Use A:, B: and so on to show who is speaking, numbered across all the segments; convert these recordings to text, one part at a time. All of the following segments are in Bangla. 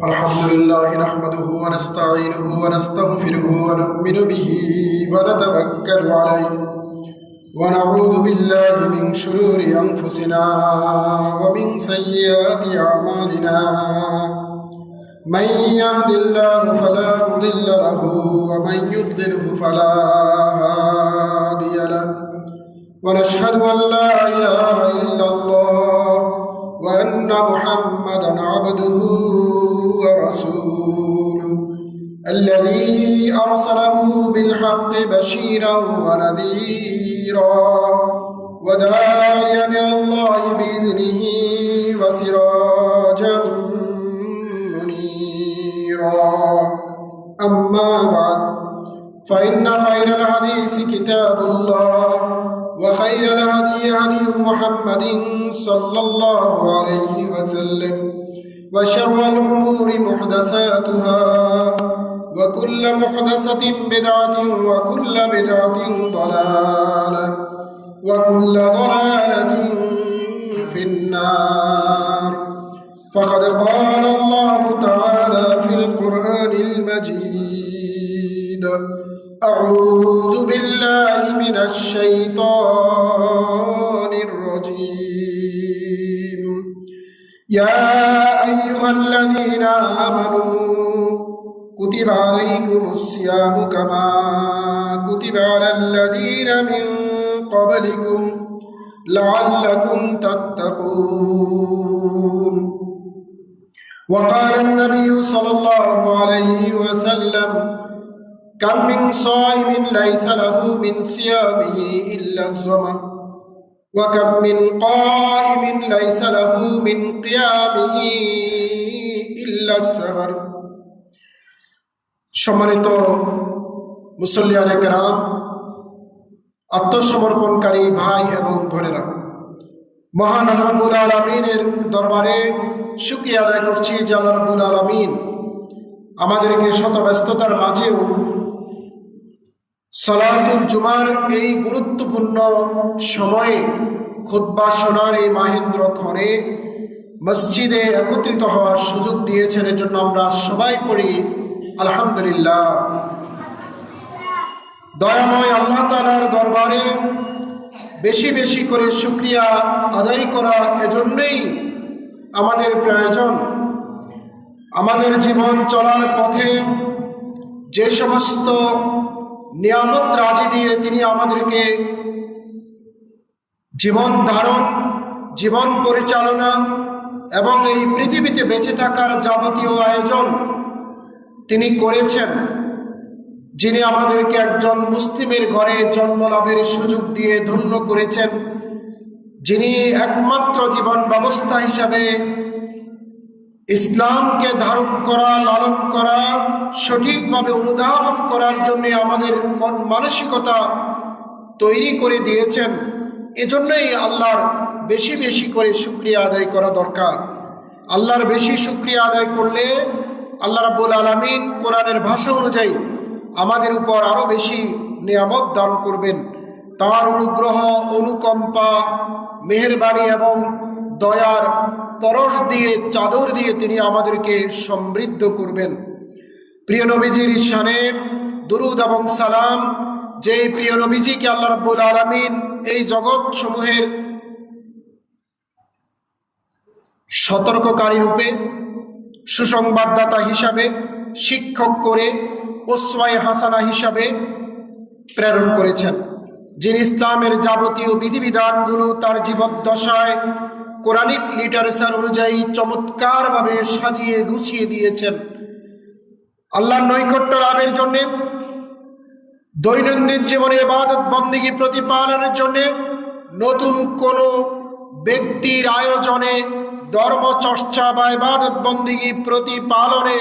A: الحمد لله نحمده ونستعينه ونستغفره ونؤمن به ونتوكل عليه ونعوذ بالله من شرور أنفسنا ومن سيئات أعمالنا من يهد الله فلا مضل له ومن يضلله فلا هادي له ونشهد أن لا إله إلا الله وأن محمدًا عبده ورسوله الذي أرسله بالحق بشيرًا ونذيرًا وداعيًا إلى الله بإذنه وسراجًا منيرًا أما بعد فإن خير الحديث كتاب الله وخير الهدي هدي محمد صلى الله عليه وسلم وشر الأمور محدثاتها وكل محدثة بدعة وكل بدعة ضلالة وكل ضلالة في النار فقد قال الله تعالى في القرآن المجيد أعوذ بالله من الشيطان الرجيم يا أيها الذين آمنوا كتب عليكم الصيام كما كتب على الذين من قبلكم لعلكم تتقون وقال النبي صلى الله عليه وسلم كم من صائم ليس له من صيامه إلا الظمأ وكم من قائم ليس له من قيامه إلا السهر সম্মানিত মুসল্লিয়ানে কেরাম, আত্মসমর্পণকারী ভাই এবং বোনেরা, মহান আল্লাহ রাব্বুল আলামিনের দরবারে শুকরিয়া আদায় করছি যে আল্লাহ রাব্বুল আলামিন আমাদেরকে শত ব্যস্ততার মাঝেও সালাতুল জুমার এই গুরুত্বপূর্ণ সময়ে খুতবা শোনার এই মাহেন্দ্রক্ষণে মসজিদে একত্রিত হওয়ার সুযোগ দিয়েছেন। এর জন্য আমরা সবাই পড়ি আলহামদুলিল্লাহ। দয়াময় আল্লাহ তাআলার দরবারে বেশি বেশি করে শুকরিয়া আদায় করা এজন্যই আমাদের প্রয়োজন। আমাদের জীবন চলার পথে যে সমস্ত নিয়ামত রাজি দিয়ে তিনি আমাদেরকে জীবন ধারণ, জীবন পরিচালনা এবং এই পৃথিবীতে বেঁচে থাকার যাবতীয় আয়োজন তিনি করেছেন, যিনি আমাদেরকে একজন মুসলিমের ঘরে জন্ম লাভের সুযোগ দিয়ে ধন্য করেছেন, যিনি একমাত্র জীবন ব্যবস্থা হিসাবে ইসলামকে ধারণ করা, লালন করা, সঠিকভাবে অনুধাবন করার জন্য আমাদের মন মানসিকতা তৈরি করে দিয়েছেন। এজন্যই আল্লাহর বেশি বেশি করে শুকরিয়া আদায় করা দরকার। আল্লাহর বেশি শুকরিয়া আদায় করলে আল্লাহ রাব্বুল আলামিন কোরআনের ভাষা অনুযায়ী আমাদের উপর আরও বেশি নিয়ামত দান করবেন। তার অনুগ্রহ, অনুকম্পা, মেহেরবানি এবং দয়ার পরশ দিয়ে, চাদর দিয়ে তিনি আমাদেরকে সমৃদ্ধ করবেন। প্রিয় নবীজির শানে দুরুদ এবং সালাম, যেই প্রিয় নবীজিকে আল্লাহ রাব্বুল আলামিন এই জগৎ সমূহের সতর্ককারী রূপে, সুসংবাদদাতা হিসাবে, শিক্ষক করে, উসওয়ায়ে হাসানা হিসাবে প্রেরণ করেছেন, যিনি ইসলামের যাবতীয় বিধিবিধানগুলো তার জীবদ্দশায় কোরআনিক লিটারেচার অনুযায়ী চমৎকারভাবে সাজিয়ে গুছিয়ে দিয়েছেন। আল্লাহর নৈকট্য লাভের জন্যে, দৈনন্দিন জীবনে ইবাদত বন্দেগী প্রতিপালনের জন্যে, নতুন কোনো ব্যক্তির আয়োজনে ধর্মচর্চা বা ইবাদত বন্দেগী প্রতিপালনে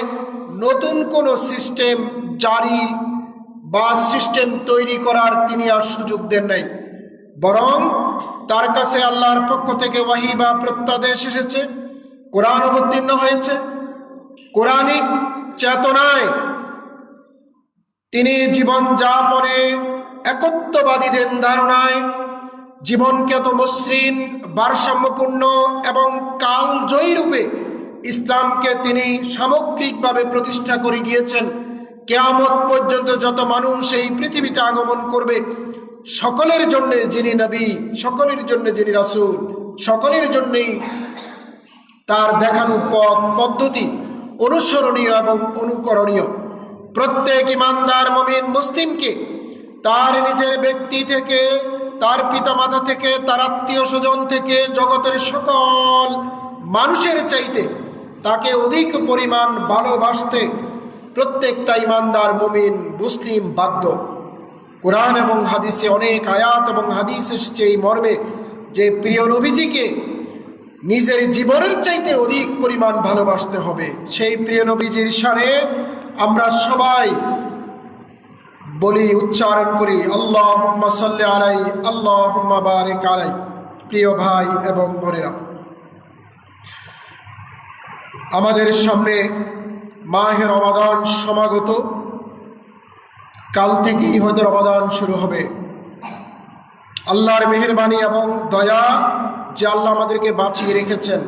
A: নতুন কোনো সিস্টেম জারি বা সিস্টেম তৈরি করার তিনি আর সুযোগ দেন নাই, বরং তার কাছে আল্লাহর পক্ষ থেকে ওয়াহী বা প্রত্যাদেশ এসেছে, কোরআন অবতীর্ণ হয়েছে। কোরআনিক চেতনায় তিনি জীবন যাপনে একত্ববাদীদের ধারণায় জীবনকে এত মসৃণ, ভারসাম্যপূর্ণ এবং কালজয়ী রূপে ইসলামকে তিনি সামগ্রিকভাবে প্রতিষ্ঠা করে গিয়েছেন। কিয়ামত পর্যন্ত যত মানুষ এই পৃথিবীতে আগমন করবে, সকলের জন্য যিনি নবী, সকলের জন্য যিনি রাসূল, সকলের জন্যই তার দেখানো পথ পদ্ধতি অনুসরণীয় এবং অনুকরণীয়। প্রত্যেক ইমানদার মুমিন মুসলিমকে তার নিজের ব্যক্তি থেকে, তার পিতামাতা থেকে, তার আত্মীয় স্বজন থেকে, জগতের সকল মানুষের চাইতে তাকে অধিক পরিমাণ ভালোবাসতে প্রত্যেকটা ইমানদার মুমিন মুসলিম বাধ্য। কোরআন এবং হাদিসে অনেক আয়াত এবং হাদিস এসেছে এই মর্মে যে প্রিয় নবীজিকে নিজের জীবনের চাইতে অধিক পরিমাণ ভালোবাসতে হবে। সেই প্রিয় নবীজির শানে আমরা সবাই বলি, উচ্চারণ করি আল্লাহুম্মা সাল্লি আলাই, আল্লাহুম্মা বারিক আলাই। প্রিয় ভাই এবং বোনেরা, আমাদের সামনে মাহে রমাদান সমাগত। কাল থেকেই হয়তো রমাদান শুরু হবে। আল্লাহর মেহেরবানি এবং দয়া যে আল্লাহ আমাদেরকে বাঁচিয়ে রেখেছেন।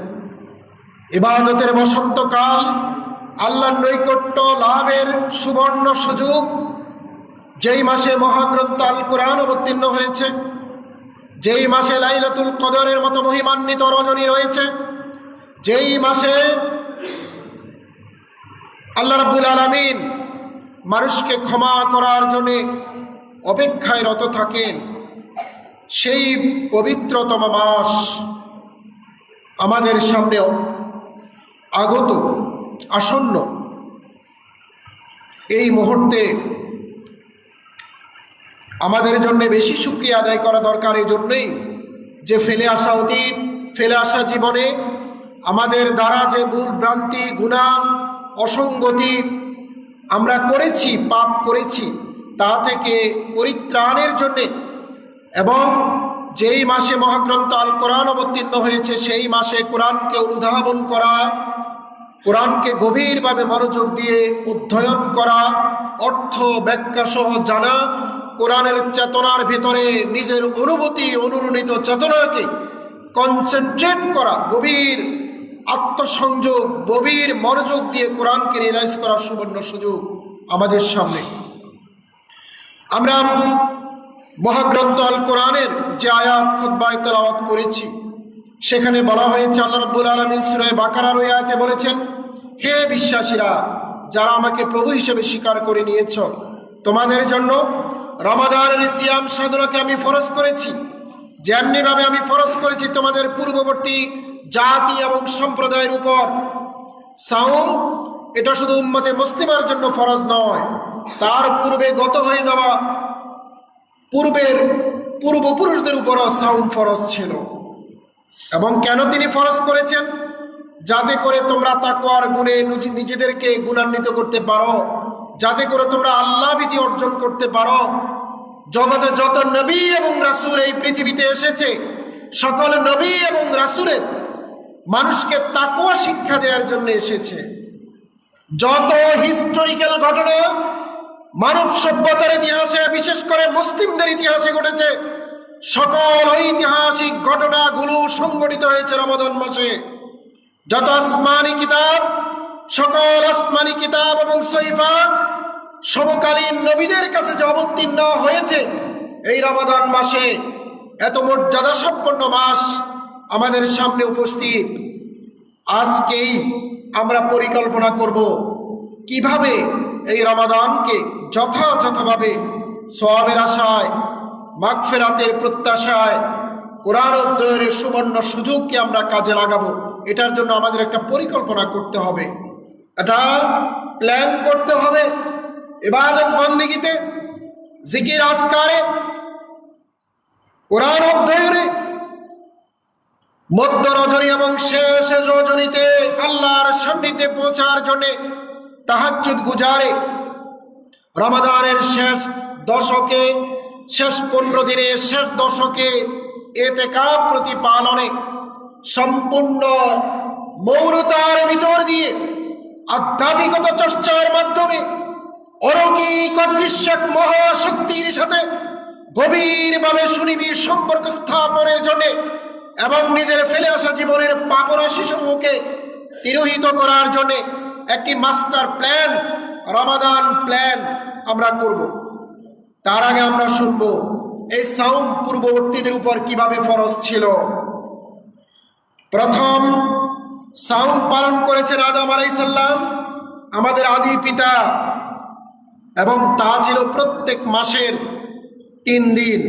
A: ইবাদতের বসন্তকাল, আল্লাহর নৈকট্য লাভের সুবর্ণ সুযোগ, যেই মাসে মহাগ্রন্থ আল কোরআন অবতীর্ণ হয়েছে, যেই মাসে লাইলাতুল কদরের মতো মহিমান্বিত রজনী রয়েছে, যেই মাসে আল্লাহ রাব্বুল আলামিন মানুষকে ক্ষমা করার জন্যে অপেক্ষায় রত থাকেন, সেই পবিত্রতম মাস আমাদের সামনে আগত, আসন্ন। এই মুহূর্তে আমাদের জন্য বেশি শুকরিয়া আদায় করা দরকার। এই জন্যই যে ফেলে আসা অতীত, ফেলে আসা জীবনে আমাদের দ্বারা যে ভুল ভ্রান্তি, গুনাহ, অসঙ্গতি আমরা করেছি, পাপ করেছি, তা থেকে পরিত্রাণের জন্যে এবং যেই মাসে মহাগ্রন্থ আল কোরআন অবতীর্ণ হয়েছে সেই মাসে কোরআনকে অনুধাবন করা, কোরআনকে গভীরভাবে মনোযোগ দিয়ে অধ্যয়ন করা, অর্থ ব্যাখ্যা সহ জানা, কোরআনের চেতনার ভিতরে নিজের অনুভূতি, অনুরণিত চেতনাকে কনসেন্ট্রেট করা, গভীর আত্মসংযোগ, গভীর মনোযোগ দিয়ে কোরআনকে রিয়েলাইজ করার সুবর্ণ সুযোগ আমাদের সামনে। আমরা মহাগ্রন্থ আল কোরআনের যে আয়াত খুতবায় তেলাওয়াত করেছি, সেখানে বলা হয়েছে, আল্লাহ রাব্বুল আলামিন সূরা বাকারার ওই আয়াতে বলেছেন, হে বিশ্বাসীরা, যারা আমাকে প্রভু হিসেবে স্বীকার করে নিয়েছ, তোমাদের জন্য রমাদানের সিয়াম সাধনাকে আমি ফরজ করেছি, যেমনিভাবে আমি ফরজ করেছি তোমাদের পূর্ববর্তী জাতি এবং সম্প্রদায়ের উপর। সাওম এটা শুধু উম্মতে মুসলিমার জন্য ফরজ নয়, তার পূর্বে গত হয়ে যাওয়া পূর্বের পূর্বপুরুষদের উপরও সাওম ফরজ ছিল। এবং কেন তিনি ফরজ করেছেন? যাতে করে তোমরা তাকওয়ার গুণে নিজেদেরকে গুণান্বিত করতে পারো, যাতে করে তোমরা আল্লাহ ভীতি অর্জন করতে পারো। জগতে যত নবী এবং রাসূল এই পৃথিবীতে এসেছে, সকল নবী এবং রাসূলের মানুষকে তাকওয়া শিক্ষা দেওয়ার জন্য এসেছে। যত হিস্টোরিক্যাল ঘটনা মানব সভ্যতার ইতিহাসে, বিশেষ করে মুসলিমদের ইতিহাসে ঘটেছে, সকল ঐতিহাসিক ঘটনাগুলো সংঘটিত হয়েছে রমাদান মাসে। যত আসমানি কিতাব, সকল আসমানি কিতাব এবং সহিফা সমকালীন নবীদের কাছে যে অবতীর্ণ হয়েছে এই রমাদান মাসে, এত মর্যাদা সম্পন্ন মাস আমাদের সামনে উপস্থিত। আজকেই আমরা পরিকল্পনা করব কিভাবে এই রমাদানকে যথাযথভাবে সওয়াবের আশায়, মাগফিরাতের প্রত্যাশায়, কোরআন অধ্যয়নের সুবর্ণ সুযোগকে আমরা কাজে লাগাবো। এটার জন্য আমাদের একটা পরিকল্পনা করতে হবে, এটা প্ল্যান করতে হবে। ইবাদত বন্দেগীতে, জিকির আজকারে, কোরআন অধ্যয়নে, মধ্য রজনী এবং শেষের রজনীতে আল্লাহর সান্নিধ্যে পৌঁছার জন্য তাহাজ্জুদ গুজারে, রমাদানের শেষ দশকে, শেষ 15 দিনে, শেষ দশকে ইতিকাফ প্রতিপালনে সম্পূর্ণ মৌনতার ভিতর দিয়ে আধ্যাত্মিকত চর্চার মাধ্যমে অলৌকিক অদৃশ্যক মহাশক্তির সাথে গভীরভাবে সুনিবিড় সম্পর্ক স্থাপনের জন্য এবং নিজের ফেলে আসা জীবনের পাপরাশি সমূহকে তিরোহিত করার জন্য একটি মাস্টার প্ল্যান, রমাদান প্ল্যান আমরা করব। তার আগে আমরা শুনব এই সাওম পূর্ববর্তীদের উপর কিভাবে ফরজ ছিল। প্রথম সাওম পালন করেছেন আদম আলাইহিস সালাম, আমাদের আদি পিতা, এবং তা ছিল প্রত্যেক মাসের 3 দিন।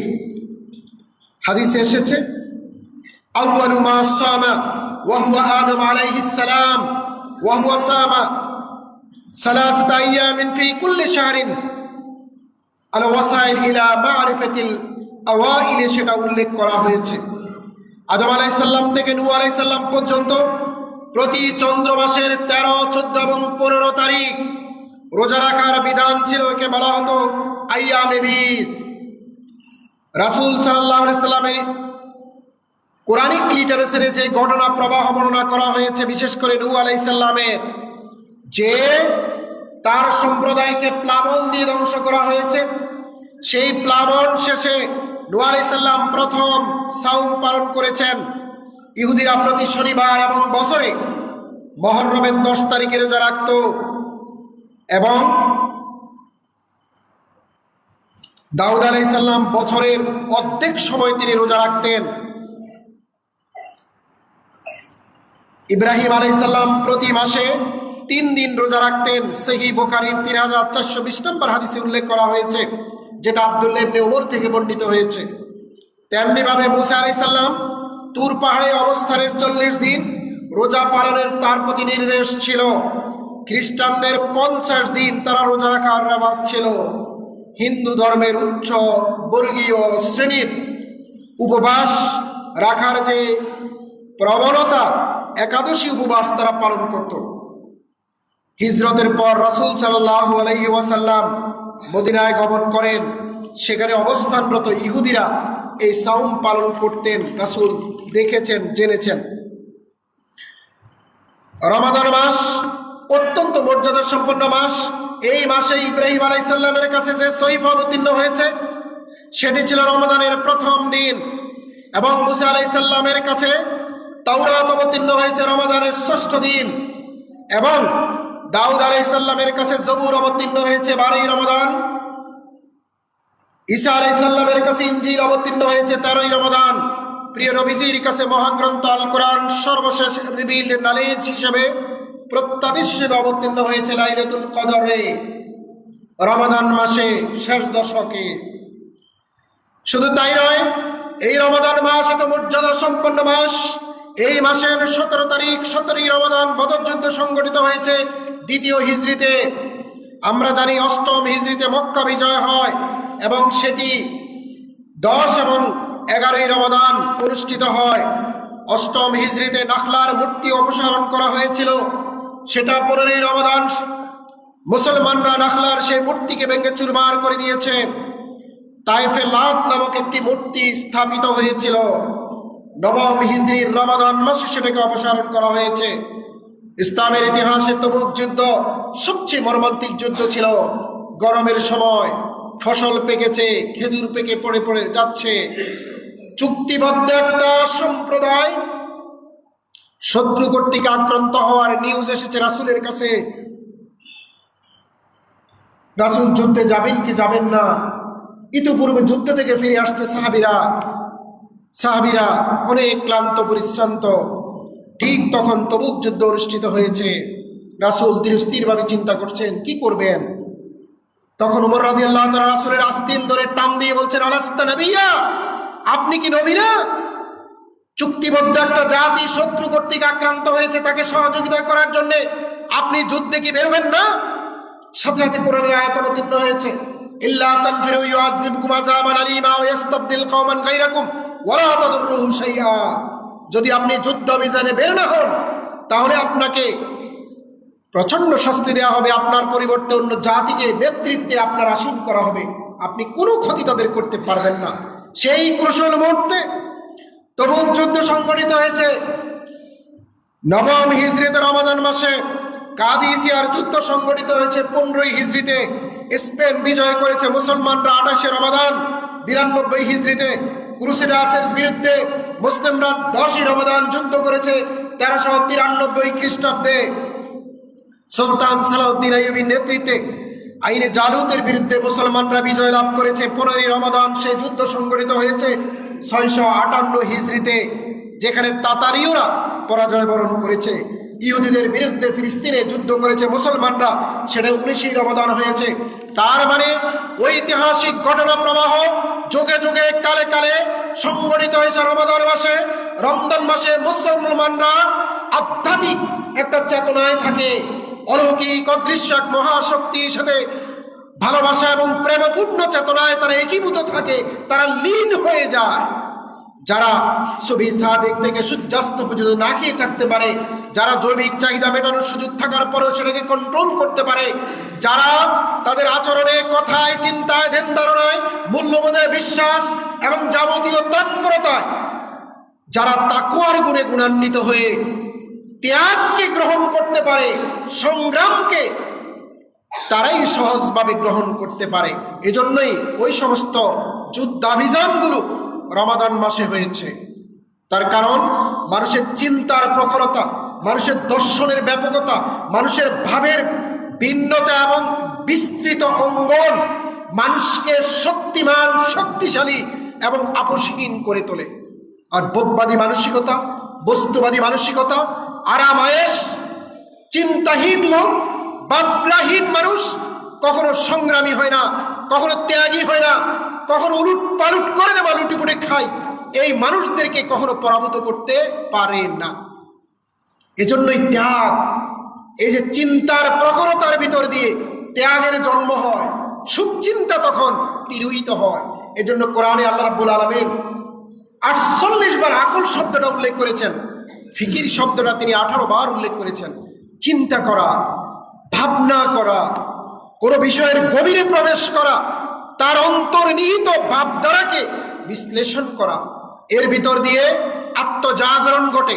A: হাদিসে এসেছে আউয়ালু মা সামা ওয়া হুয়া আদম আলাইহিস সালাম ওয়া হুয়া সামা সালাসাতা আইয়ামিন ফি কুল্লি শাহরিন আল ওয়াসাইল ইলা মারিফাতিল আওয়াইল, সেটা উল্লেখ করা হয়েছে। আদম আলাইহিস সালাম থেকে নূহ আলাইহিস সালাম পর্যন্ত প্রতি চন্দ্র মাসের 13, 14 এবং 15 তারিখ রোজা রাখার বিধান ছিল। একে বলা হতো আইয়ামে বীজ। রাসূল সাল্লাল্লাহু আলাইহি সাল্লামের কোরআনিক লিটারেচারে যে ঘটনা প্রবাহ বর্ণনা করা হয়েছে, বিশেষ করে নূহ আলাইহিস সালামের, যে তার সম্প্রদায়কে প্লাবন দিয়ে ধ্বংস করা হয়েছে, সেই প্লাবন শেষে নূহ আলাইহিস সালাম প্রথম সাওম পালন করেছেন। ইহুদিরা প্রতি শনিবার এবং বছরে মুহররমের 10 তারিখে রোজা রাখত, এবং দাউদ আলাইহিস সালাম বছরের অর্ধেক সময় তিনি রোজা রাখতেন। ইব্রাহিম আলাইহিস সালাম প্রতি মাসে 3 দিন রোজা রাখতেন। সহিহ বুখারীর 3420 নম্বর হাদিসে উল্লেখ করা হয়েছে, যেটা আব্দুল্লাহ ইবনে ওমর থেকে বর্ণিত হয়েছে। তেমনি ভাবে মুসা আলাইহিস সালাম তুর পাহাড়ে অবস্থানের 40 দিন রোজা পালনের তার প্রতি নির্দেশ ছিল। খ্রিস্টানদের 50 দিন তারা রোজা রাখার রেওয়াজ ছিল। হিন্দু ধর্মের উচ্চ বর্গীয় শ্রেণীর উপবাস রাখার যে প্রবণতা, একাদশী উপবাস তারা পালন করত। হিজরতের পর রাসূল সাল্লাল্লাহু আলাইহি ওয়াসাল্লাম মদিনায় গমন করেন। সেখানে অবস্থানরত ইহুদিরা এই সাওম পালন করতেন, রাসূল দেখেছেন, জেনেছেন। রমাদান মাস অত্যন্ত মর্যাদা সম্পন্ন মাস। এই মাসে ইব্রাহিম আলাইহিস সালামের কাছে যে সহিফা অবতীর্ণ হয়েছে, সেটি ছিল রমাদানের প্রথম দিন, এবং মুসা আলাইহিস সালামের কাছে তাওরাত অবতীর্ণ হয়েছে রমাদানের 6ষ্ঠ দিন, এবং দাউদ আলাইহিস সালামের কাছে জবুর অবতীর্ণ হয়েছে 12ই রমাদান। ঈসা আলাইহিস সালামের কাছে ইনজিল অবতীর্ণ হয়েছে 13ই রমাদান। প্রিয় নবীজির কাছে মহাগ্রন্থ আল কোরআন সর্বশেষ রিভিলড নলেজ হিসেবে, প্রত্যাদেশ হিসেবে অবতীর্ণ হয়েছে লাইলাতুল কদরে, রমাদান মাসে শেষ দশকে। শুধু তাই নয়, এই রমাদান মাস এত মর্যাদা সম্পন্ন মাস। এই মাসের 17 তারিখ 17ই রমাদান বদর যুদ্ধ সংগঠিত হয়েছে 2য় হিজরিতে। আমরা জানি 8ম হিজরিতে মক্কা বিজয় হয়, এবং সেটি 10 এবং 11ই রমাদান অনুষ্ঠিত হয়। 8ম হিজরিতে নাখলার মূর্তি অপসারণ করা হয়েছিল, সেটা 15ই রমাদান মুসলমানরা নাখলার সেই মূর্তিকে ভেঙে চুরমার করে দিয়েছে। তাইফে লাত নামক একটি মূর্তি স্থাপিত হয়েছিল। 9ম হিজরির রমাদান মাসে সেটাকে অপসারণ করা হয়েছে। ইসলামের ইতিহাসে তবুক যুদ্ধ সবচেয়ে মর্মান্তিক যুদ্ধ ছিল। গরমের সময় ফসল পেকেছে, খেজুর পেকে পড়ে পড়ে যাচ্ছে। চুক্তিবদ্ধ একটা সম্প্রদায় শত্রু কর্তৃক আক্রান্ত হওয়ার নিউজ এসেছে রাসূলের কাছে। রাসূল যুদ্ধে যাবেন কি যাবেন না? ইতিপূর্বে যুদ্ধ থেকে ফিরে আসছে সাহাবীরা অনেক ক্লান্ত পরিশ্রান্ত। ঠিক তখন তবুক যুদ্ধ অনুষ্ঠিত হয়েছে। রাসূল ধীরস্থিরভাবে চিন্তা করছেন কি করবেন। তখন ওমর রাদিয়াল্লাহু তাআলা রাসূলের আস্তিন ধরে টান দিয়ে বলছেন, আলাস্তা নবিয়্যা, আপনি কি নবী না? চুক্তিবদ্ধ একটা জাতি শত্রু কর্তৃক আক্রান্ত হয়েছে, তাকে সহযোগিতা করার জন্য আপনি যুদ্ধে কি বেরোবেন না? সাথে সাথে কোরআনের আয়াত অবতীর্ণ হয়েছে, ইল্লা তানফিরু ইউআযিবকুম আযাবান আলীমা ওয়া ইস্তাবদিল কওমান গায়রাকুম ওয়া লা তাদুররুহু শাইআ। যদি আপনি যুদ্ধ অভিযানে বের না হন, তাহলে আপনাকে প্রচন্ড শাস্তি দেওয়া হবে, আপনার পরিবর্তে অন্য জাতিকে নেতৃত্বে আপনার আসীন করা হবে, আপনি কোনো ক্ষতি তাদের করতে পারবেন না। সেই ক্রুশাল মুহূর্তে তবুক যুদ্ধ সংঘটিত হয়েছে। 9ম হিজরিতে রমাদান মাসে কাদিসিয়ার যুদ্ধ সংঘটিত হয়েছে 15ই হিজরিতে। স্পেন বিজয় করেছে মুসলমানরা 28শে রমাদান। 92 হিজরিতে ক্রুসেডার্সের বিরুদ্ধে মুসলিমরা 10ই রমাদান যুদ্ধ করেছে। 1393 খ্রিস্টাব্দে সুলতান সালাউদ্দিন আইয়ুবীর নেতৃত্বে আইনে জালুতের বিরুদ্ধে মুসলমানরা বিজয় লাভ করেছে। 15ই রমাদান সেই যুদ্ধ সংগঠিত হয়েছে 658 হিজরিতে, যেখানে তাতারীয়রা পরাজয় বরণ করেছে। ইহুদিদের বিরুদ্ধে ফিলিস্তিনে যুদ্ধ করেছে মুসলমানরা, সেটা 19ই রমাদান হয়েছে। তার মানে ঐতিহাসিক ঘটনা প্রবাহ যুগে যুগে কালে কালে সংগঠিত হয়েছে রমাদান মাসে। রমজান মাসে মুসলমানরা আধ্যাত্মিক একটা চেতনায় থাকে, অলৌকিক অদৃশ্য এক মহাশক্তির সাথে ভালোবাসা এবং প্রেমপূর্ণ চেতনায় তারা একীভূত থাকে, তারা লীন হয়ে যায়। যারা সুবহি সাদিক থেকে সূর্যাস্ত পর্যন্ত না খেয়ে থাকতে পারে, যারা জৈবিক চাহিদা মেটানোর সুযোগ থাকার পরেও সেটাকে কন্ট্রোল করতে পারে, যারা তাদের আচরণে, কথায়, চিন্তায়, ধ্যান ধারণায়, মূল্যবোধে, বিশ্বাস এবং যাবতীয় তৎপরতায় যারা তাকওয়ার গুণে গুণান্বিত হয়ে ত্যাগকে গ্রহণ করতে পারে, সংগ্রামকে তারাই সহজভাবে গ্রহণ করতে পারে। এজন্যই ওই সমস্ত যুদ্ধাভিযানগুলো রমাদান মাসে হয়েছে। তার কারণ মানুষের চিন্তার প্রখরতা, মানুষের দর্শনের ব্যাপকতা, মানুষের ভাবের ভিন্নতা এবং বিস্তৃত অঙ্গন মানুষকে শক্তিমান, শক্তিশালী এবং আপোষহীন করে তোলে। আর বোধবাদী মানসিকতা, বস্তুবাদী মানসিকতা, আরামায়েশ চিন্তাহীন লোক, ভাবনাহীন মানুষ কখনো সংগ্রামী হয় না, কখনো ত্যাগী হয় না, কখনো উলুট পালুট করে দেওয়া, লুটিপুটে খায়, এই মানুষদেরকে কখনো পরাভূত করতে পারে না। এজন্যই ত্যাগ, এই যে চিন্তার প্রখরতার ভিতর দিয়ে ত্যাগের জন্ম হয়, সুচিন্তা তখন তিরোহিত হয়। এজন্য কোরআনে আল্লাহ রাব্বুল আলামিন 48 বার আকল শব্দটা উল্লেখ করেছেন, ফিকির শব্দটা তিনি 18 বার উল্লেখ করেছেন। চিন্তা করা, ভাবনা করা, কোনো বিষয়ের গভীরে প্রবেশ করা, তার অন্তর্নিহিত ভাবধারাকে বিশ্লেষণ করা, এর ভিতর দিয়ে আত্মজাগরণ ঘটে,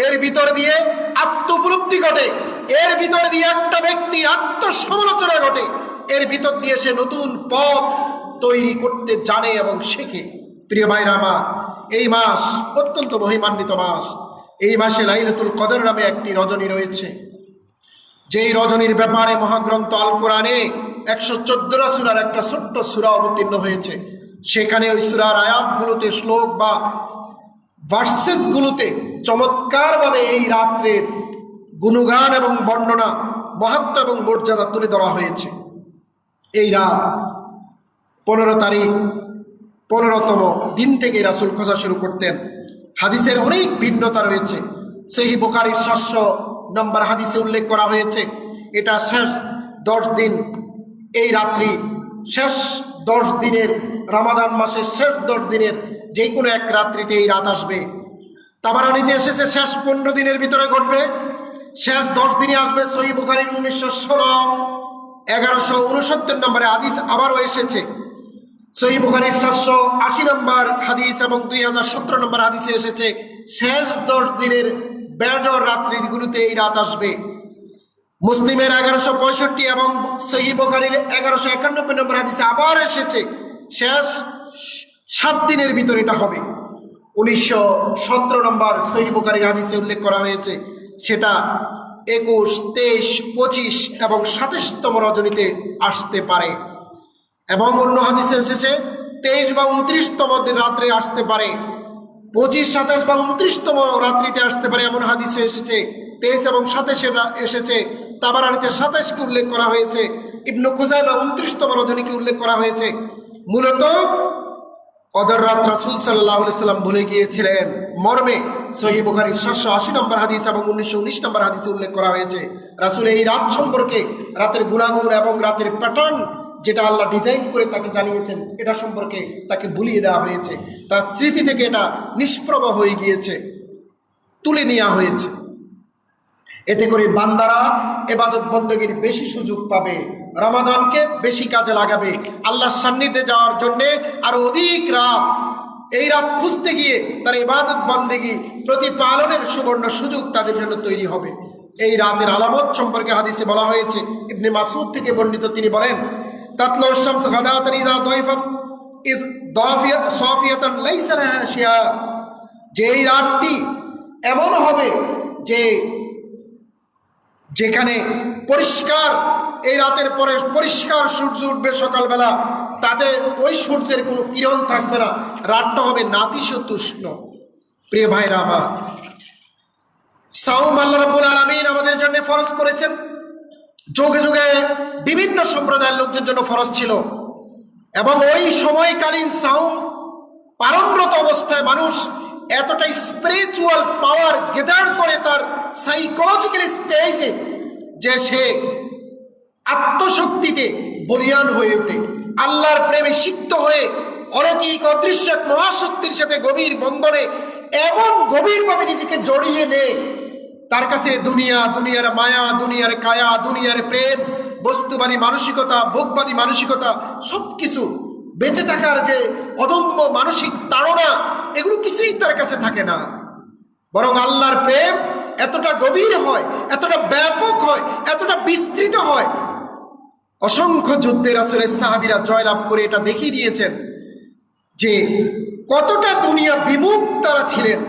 A: এর ভিতর দিয়ে আত্মোপলব্ধি ঘটে, এর ভিতর দিয়ে একটা ব্যক্তির আত্মসমালোচনা ঘটে, এর ভিতর দিয়ে সে নতুন পথ তৈরি করতে জানে এবং শেখে। প্রিয় ভাইরা আমার, এই মাস অত্যন্ত মহিমান্বিত মাস। এই মাসে লাইলাতুল কদর নামে একটি রজনী রয়েছে, যেই রজনীর ব্যাপারে মহাগ্রন্থ আল কোরআনে 114 সূরার একটা ছোট্ট সূরা অবতীর্ণ হয়েছে। সেখানে ওই সূরার আয়াতগুলোতে, শ্লোক বা ভার্সেসগুলোতে চমৎকারভাবে এই রাত্রের গুণগান এবং বর্ণনা, মাহাত্ম্য এবং মর্যাদা তুলে ধরা হয়েছে। এই রাত 15 তারিখ, 15তম দিন থেকে রাসূল খোঁজা শুরু করতেন। হাদিসের অনেক ভিন্নতা রয়েছে। সহিহ বুখারীর 700 নম্বর হাদিসে উল্লেখ করা হয়েছে, এটা শেষ 10 দিন, এই রাত্রি শেষ 10 দিনের, রমাদান মাসের শেষ 10 দিনের যে কোনো এক রাত্রিতে এই রাত আসবে। তাবারানীতে এসেছে শেষ 15 দিনের ভিতরে ঘটবে, শেষ 10 দিনে আসবে। সহিহ বুখারীর 1916 1169 নম্বরে হাদিস আবারও এসেছে। সহিহ বুখারীর 780 নম্বর হাদিস এবং 2017 নম্বর হাদিসে এসেছে শেষ 10 দিনের বেজর রাত্রিগুলোতে এই রাত আসবে। মুসলিমের 1165 এবং সহিহ বুখারীর 1191 নম্বর হাদিসে আবার এসেছে শেষ 7 দিনের ভিতরে এটা হবে। 1917 নম্বর সহিহ বুখারীর হাদিসে উল্লেখ করা হয়েছে সেটা 21, 23, 25 এবং 27তম রজনীতে আসতে পারে। এবং অন্য হাদিসে এসেছে 23 বা 29তম রাত্রে আসতে পারে, 25, 27 বা 29তম রাত্রিতে আসতে পারে, এমন হাদিসে এসেছে। 23 এবং 27 এসেছে। তাবারানীতে 27কে উল্লেখ করা হয়েছে। ইবনে খুজাইমা 29তম রজনীকে উল্লেখ করা হয়েছে। মূলত কদর রাত রাসূল সাল্লাল্লাহু আলাইহি সাল্লাম ভুলে গিয়েছিলেন মর্মে সহিহ বুখারীর 780 নম্বর হাদিস এবং 1919 নম্বর হাদিসে উল্লেখ করা হয়েছে। রাসূল এই রাত সম্পর্কে, রাতের গুণাগুণ এবং রাতের প্যাটার্ন যেটা আল্লাহ ডিজাইন করে তাকে জানিয়েছেন, এটা সম্পর্কে তাকে ভুলিয়ে দেওয়া হয়েছে। তার স্মৃতি থেকে এটা নিষ্প্রভ হয়ে গিয়েছে, তুলে নেওয়া হয়েছে। এতে করে বান্দারা ইবাদত বندگির বেশি সুযোগ পাবে, রমাদানকে বেশি কাজে লাগাবে, আল্লাহর সান্নিধ্যে যাওয়ার জন্য আরো অধিক রাত, এই রাত খুঁজতে গিয়ে তার ইবাদত বندگি প্রতিপালনের সুবর্ণ সুযোগ তাদের জন্য তৈরি হবে। এই রাতের আলামত সম্পর্কে হাদিসে বলা হয়েছে। ইবনে মাসউদ থেকে বর্ণিত, তিনি বলেন, তাতলু শামস গাদাতান ইযা দাইফাত ইজ সাফিয়াতান লাইসা লাহা শিয়া, যে এই রাতটি এমন হবে যে যেখানে পরিষ্কার এই রাতের পরে পরিষ্কার সূর্য উঠবে সকালবেলা, তাতে ওই সূর্যের কোনো কিরণ থাকবে না, রাতটা হবে নাতিশীতোষ্ণ। প্রিয় ভাইরা আমার, সাওম আল্লাহ রাব্বুল আলামিন আমাদের জন্য ফরজ করেছেন। যুগে যুগে বিভিন্ন সম্প্রদায়ের লোকদের জন্য ফরজ ছিল, এবং ওই সময়কালীন সাওম পালনরত অবস্থায় মানুষ এতটাই স্পিরিচুয়াল পাওয়ার গেদার করে তার সাইকোলজিক্যাল স্টেজে, যে সে আত্মশক্তিতে বলিয়ান হয়ে ওঠে, আল্লাহর প্রেমে সিক্ত হয়ে অলৌকিক অদৃশ্য এক মহাশক্তির সাথে গভীর বন্ধনে এমন গভীরভাবে নিজেকে জড়িয়ে নেয়, তার কাছে দুনিয়া, দুনিয়ার মায়া, দুনিয়ার কায়া, দুনিয়ার প্রেম, বস্তুবাদী মানসিকতা, ভোগবাদী মানসিকতা, সবকিছু বেঁচে থাকার যে অদম্য মানসিক তাড়না, এগুলো কিছুই তার কাছে থাকে না। বরং আল্লাহর প্রেম এতটা গভীর হয়, এতটা ব্যাপক হয়, এতটা বিস্তৃত হয়, অসংখ্য যুদ্ধে রাসূলের সাহাবীরা জয়লাভ করে এটা দেখিয়ে দিয়েছেন যে কতটা দুনিয়া বিমুখ তারা ছিলেন,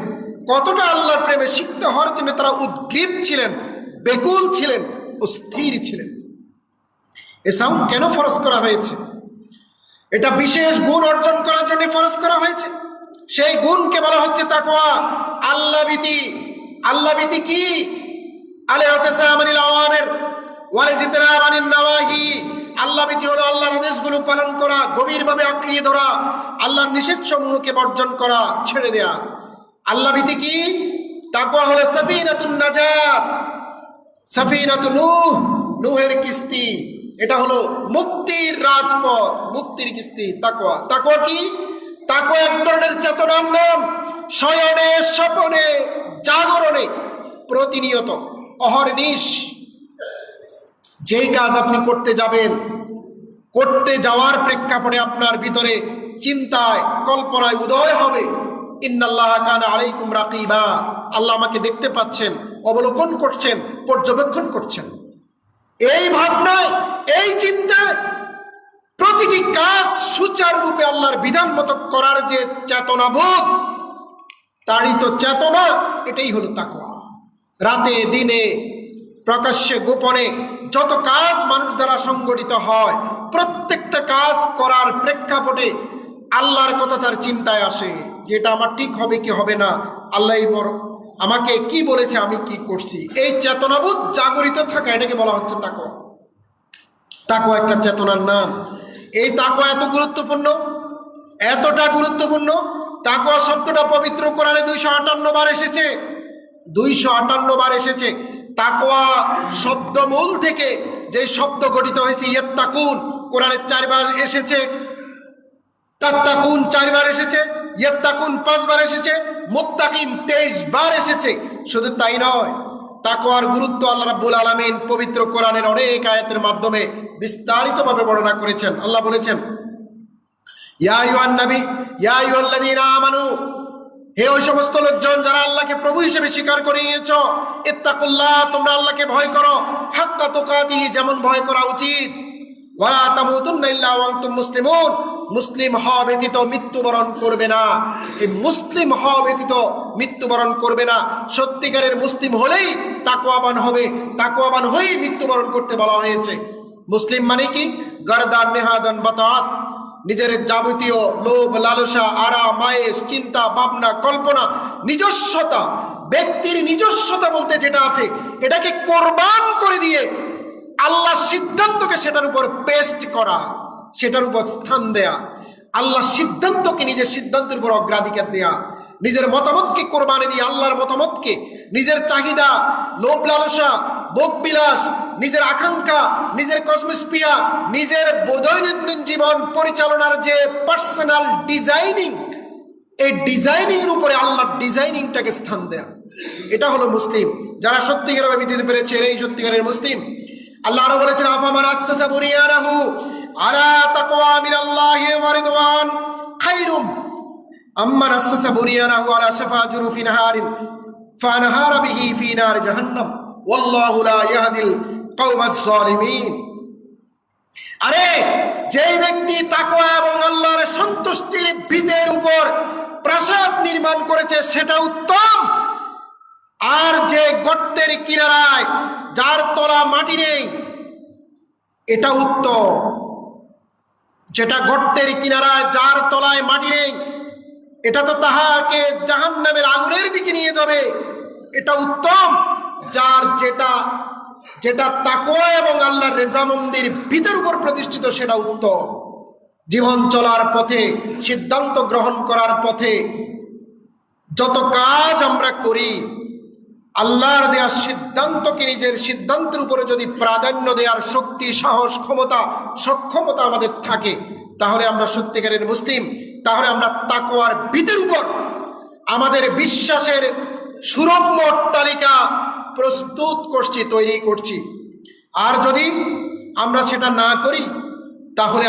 A: কতটা আল্লাহর প্রেমে সিক্ত হওয়ার জন্য তারা উদ্গ্রীব ছিলেন, বেকুল ছিলেন, অস্থির ছিলেন। এ সাওম কেন ফরজ করা হয়েছে? এটা বিশেষ গুণ অর্জন করার জন্য ফরজ করা হয়েছে। সেই গুণকে বলা হচ্ছে তাকওয়া, আল্লাহভীতি। আল্লাহভীতি কি? আল-ইতিসামানিল আওয়ামির ওয়াল ইজতিনাব আনিন নাওয়াহি। আল্লাহভীতি হলো আল্লাহর আদেশগুলো পালন করা, গভীরভাবে আঁকড়িয়ে ধরা, আল্লাহর নিষেধসমূহকে বর্জন করা, ছেড়ে দেয়া। আল্লাহভীতি কি? তাকওয়া হলো সাফিনাতুন নাজাত, সাফিনাতুন নূহ, নূহের কিস্তি। এটা হলো মুক্তির রাজপথ, মুক্তির কিস্তি তাকওয়া। তাকওয়া কি? তাকওয়া এক ধরনের চেতনার নাম। শয়নে, স্বপনে, জাগরণে, প্রতিনিয়ত, অহর্নিশ যেই কাজ আপনি করতে যাবেন, করতে যাওয়ার প্রেক্ষাপটে আপনার ভিতরে চিন্তায়, কল্পনায় উদয় হবে, ইন্নাল্লাহা কানা আলাইকুম রাকিবা, আল্লাহ আমাকে দেখতে পাচ্ছেন, অবলোকন করছেন, পর্যবেক্ষণ করছেন। এই ভাবনায়, এই চিন্তায় প্রতিটি কাজ সুচারুরূপে আল্লাহর বিধান মতো করার যে চেতনাবোধ, তাড়িত চেতনা, এটাই হলো তাকওয়া। রাতে দিনে, প্রকাশ্যে গোপনে যত কাজ মানুষ দ্বারা সংগঠিত হয়, প্রত্যেকটা কাজ করার প্রেক্ষাপটে আল্লাহর কথা তার চিন্তায় আসে, যেটা আমার ঠিক হবে কি হবে না, আল্লাহ আমাকে কি বলেছে, আমি কি করছি। এই চেতনাবোধ জাগরিত থাকা, এটাকে বলা হচ্ছে তাকওয়া। তাকওয়া একটা চেতনার নাম। এই তাকওয়া এত গুরুত্বপূর্ণ, এতটা গুরুত্বপূর্ণ। তাকওয়া শব্দটা পবিত্র কোরআনে 258 বার এসেছে, 258 বার এসেছে। তাকওয়া শব্দমূল থেকে যে শব্দ গঠিত হয়েছে, ইয়াত্তাকুন, কোরআনে 4 বার এসেছে, তাত্তাকুন 4 বার এসেছে, ইয়াত্তাকুন 5 বার এসেছে, মুত্তাকিন 23 বার এসেছে। শুধু তাই নয়, তাকওয়ার গুরুত্ব আল্লাহ রাব্বুল আলামিন পবিত্র কোরআনের অনেক আয়াতের মাধ্যমে বিস্তারিতভাবে বর্ণনা করেছেন। আল্লাহ বলেছেন, ইয়া আইয়ুহান নবী, ইয়া আইয়ুহাল্লাযীনা আমানু, হে ওই সমস্ত লোকজন যারা আল্লাহকে প্রভু হিসেবে স্বীকার করে নিয়েছো, ইত্তাকুল্লাহ, তোমরা আল্লাহকে ভয় করো, হাক্কা তুকাতিহি, যেমন ভয় করা উচিত, ওয়ালা তামুতুন্না ইল্লা ওয়া আনতুম মুসলিমুন, মুসলিম হওয়া ব্যতীত মৃত্যুবরণ করবে না। এই মুসলিম হওয়া ব্যতীত মৃত্যুবরণ করবে না। সত্যিকারের মুসলিম হলেই তাকওয়াবান হবে, তাকওয়াবান হয়েই মৃত্যুবরণ করতে বলা হয়েছে। মুসলিম মানে কি? গরদান নেহাদান বাতাত, নিজের যাবতীয় লোভ, লালসা, আরাম, আয়েশ, চিন্তা, ভাবনা, কল্পনা, নিজস্বতা, ব্যক্তির নিজস্বতা বলতে যেটা আছে, এটাকে কোরবান করে দিয়ে আল্লাহর সিদ্ধান্তকে সেটার উপর পেস্ট করা, সেটার উপর স্থান দেয়া, আল্লাহর সিদ্ধান্তকে নিজের সিদ্ধান্তের উপর অগ্রাধিকার দেয়া, নিজের মতামতকে কোরবানি দিয়ে আল্লাহর মতামতকে, নিজের চাহিদা, লোভ লালসা, ভোগ বিলাস, নিজের আকাঙ্ক্ষা, নিজের কসমোস্পিয়া, নিজের দৈনন্দিন জীবন পরিচালনার যে পার্সোনাল ডিজাইনিং, এই ডিজাইনিং এর উপরে আল্লাহর ডিজাইনিংটাকে স্থান দেয়া, এটা হলো মুসলিম। যারা সত্যিকারভাবে দিতে পেরেছে, এই সত্যিকারের মুসলিম। আল্লাহ আরো বলেছেন, আফামান আসাসা বুনিয়ানাহু আলা তাকওয়া মিনাল্লাহি ওয়া রিদওয়ান খায়রুম আম্মান আসাসা বুনিয়ানাহু আলা শাফা জুরুফি নাহারিন ফানহারা বিহি ফি নার জাহান্নাম ওয়াল্লাহু লা ইয়াহদিল কওমাজ জালিমিন। আরে যেই ব্যক্তি তাকওয়া এবং আল্লাহর সন্তুষ্টির ভিতের উপর প্রাসাদ নির্মাণ করেছে, সেটা উত্তম। আর যে গর্তের কিনারায় যার তলা মাটি নেই, এটা উত্তম। যেটা গর্তের কিনারায় যার তলায় মাটি নেই, এটা তো তাহাকে জাহান্নামের আগুনের দিকে নিয়ে যাবে, এটা উত্তম। যার যেটা তাকওয়া এবং আল্লাহর রেজামন্দির ভিতর উপর প্রতিষ্ঠিত, সেটা উত্তম। জীবন চলার পথে, সিদ্ধান্ত গ্রহণ করার পথে যত কাজ আমরা করি, আল্লাহর দেওয়ার সিদ্ধান্তকে নিজের সিদ্ধান্তের উপরে যদি প্রাধান্য দেওয়ার শক্তি, সাহস, ক্ষমতা, সক্ষমতা আমাদের থাকে, তাহলে আমরা সত্যিকারের মুসলিম। তাহলে আমরা তাকওয়ার ভিতের উপর আমাদের বিশ্বাসের সুরম্য অট্টালিকা প্রস্তুত করছি, তৈরি করছি। আর যদি আমরা সেটা না করি, তাহলে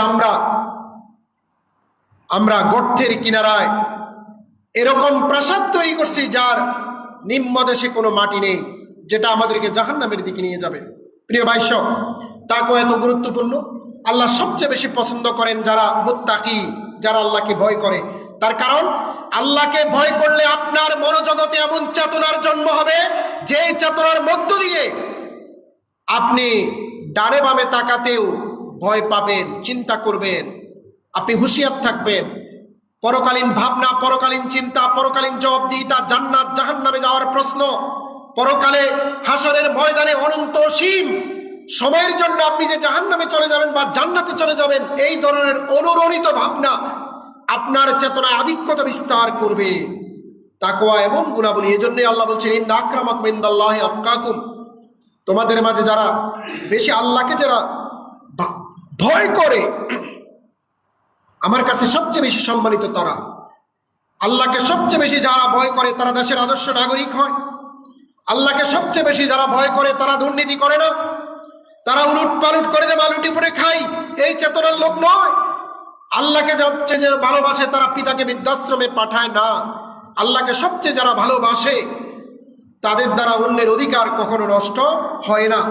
A: আমরা গর্তের কিনারায় এরকম প্রাসাদ তৈরি করছি যার নিম্নদেশে কোনো মাটি নেই, যেটা আমাদেরকে জাহান্নামের দিকে নিয়ে যাবে। প্রিয় ভাইস, তাকওয়া এত গুরুত্বপূর্ণ। আল্লাহ সবচেয়ে বেশি পছন্দ করেন যারা মুত্তাকি, যারা আল্লাহকে ভয় করে। তার কারণ আল্লাহকে ভয় করলে আপনার মনোজগতে এমন চেতনার জন্ম হবে, যে চেতনার মধ্য দিয়ে আপনি ডানে বামে তাকাতেও ভয় পাবেন, চিন্তা করবেন, আপনি হুঁশিয়ার থাকবেন। পরকালীন ভাবনা, পরকালীন চিন্তা, পরকালীন জবাবদিহিতা, জান্নাত জাহান্নামে যাওয়ার প্রশ্ন, পরকালে হাসরের ময়দানে অনন্ত অসীম সময়ের জন্য আপনি যে জাহান্নামে চলে যাবেন বা জান্নাতে চলে যাবেন, এই ধরনের অনুরণিত ভাবনা আপনার চেতনায় আধিক্যতা বিস্তার করবে। তাকওয়া এমন গুণাবলী। এই জন্যই আল্লাহ বলছেন, ইন্না আক্রামাকুম ইনদাল্লাহি আতকাকুম। তোমাদের মাঝে যারা বেশি আল্লাহকে যারা ভয় করে, আমার কাছে সবচেয়ে বেশি সম্মানিত তারা। আল্লাহকে সবচেয়ে বেশি যারা ভয় করে, তারা দেশের আদর্শ নাগরিক হয়। আল্লাহকে সবচেয়ে বেশি যারা ভয় করে, তারা দুর্নীতি করে না, তারা উলুট পালুট করে যে মালুটি পরে খাই, এই চেতনার লোক নয়। আল্লাহকে সবচেয়ে যারা ভালোবাসে, তারা পিতাকে বৃদ্ধাশ্রমে পাঠায় না। আল্লাহকে সবচেয়ে যারা ভালোবাসে, তাদের দ্বারা অন্যের অধিকার কখনো নষ্ট হয় না।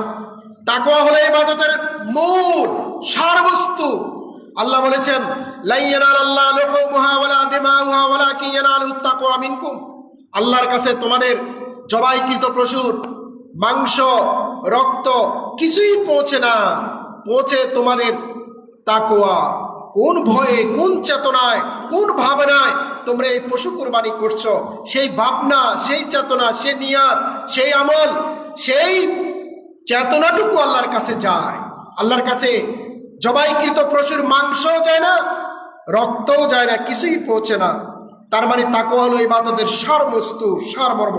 A: তাকওয়া হলো ইবাদতের মূল সারবস্তু। আল্লাহ বলেছেন, লা ইয়ানালাল্লাহু লুহুমুহা ওয়ালা দিমাউহা ওয়ালাকিন ইয়ানালুহুত তাকওয়া মিনকুম। আল্লাহর কাছে তোমাদের জবাইকৃত পশুর মাংস, রক্ত কিছুই পৌঁছে না, পৌঁছে তোমাদের তাকওয়া। কোন ভয়ে, কোন চেতনায়, কোন ভাবনায় তোমরা এই পশু কোরবানি করছো, সেই ভাবনা, সেই চেতনা, সেই নিয়াত, সেই আমল, সেই চেতনাটুকু আল্লাহর কাছে যায়। আল্লাহর কাছে জবাইকৃত পশুর মাংসও যায় না, রক্তও যায় না, কিছুই পৌঁছে না। তার মানে তাকওয়া হলো ইবাদতের সারবস্তু, সারমর্ম।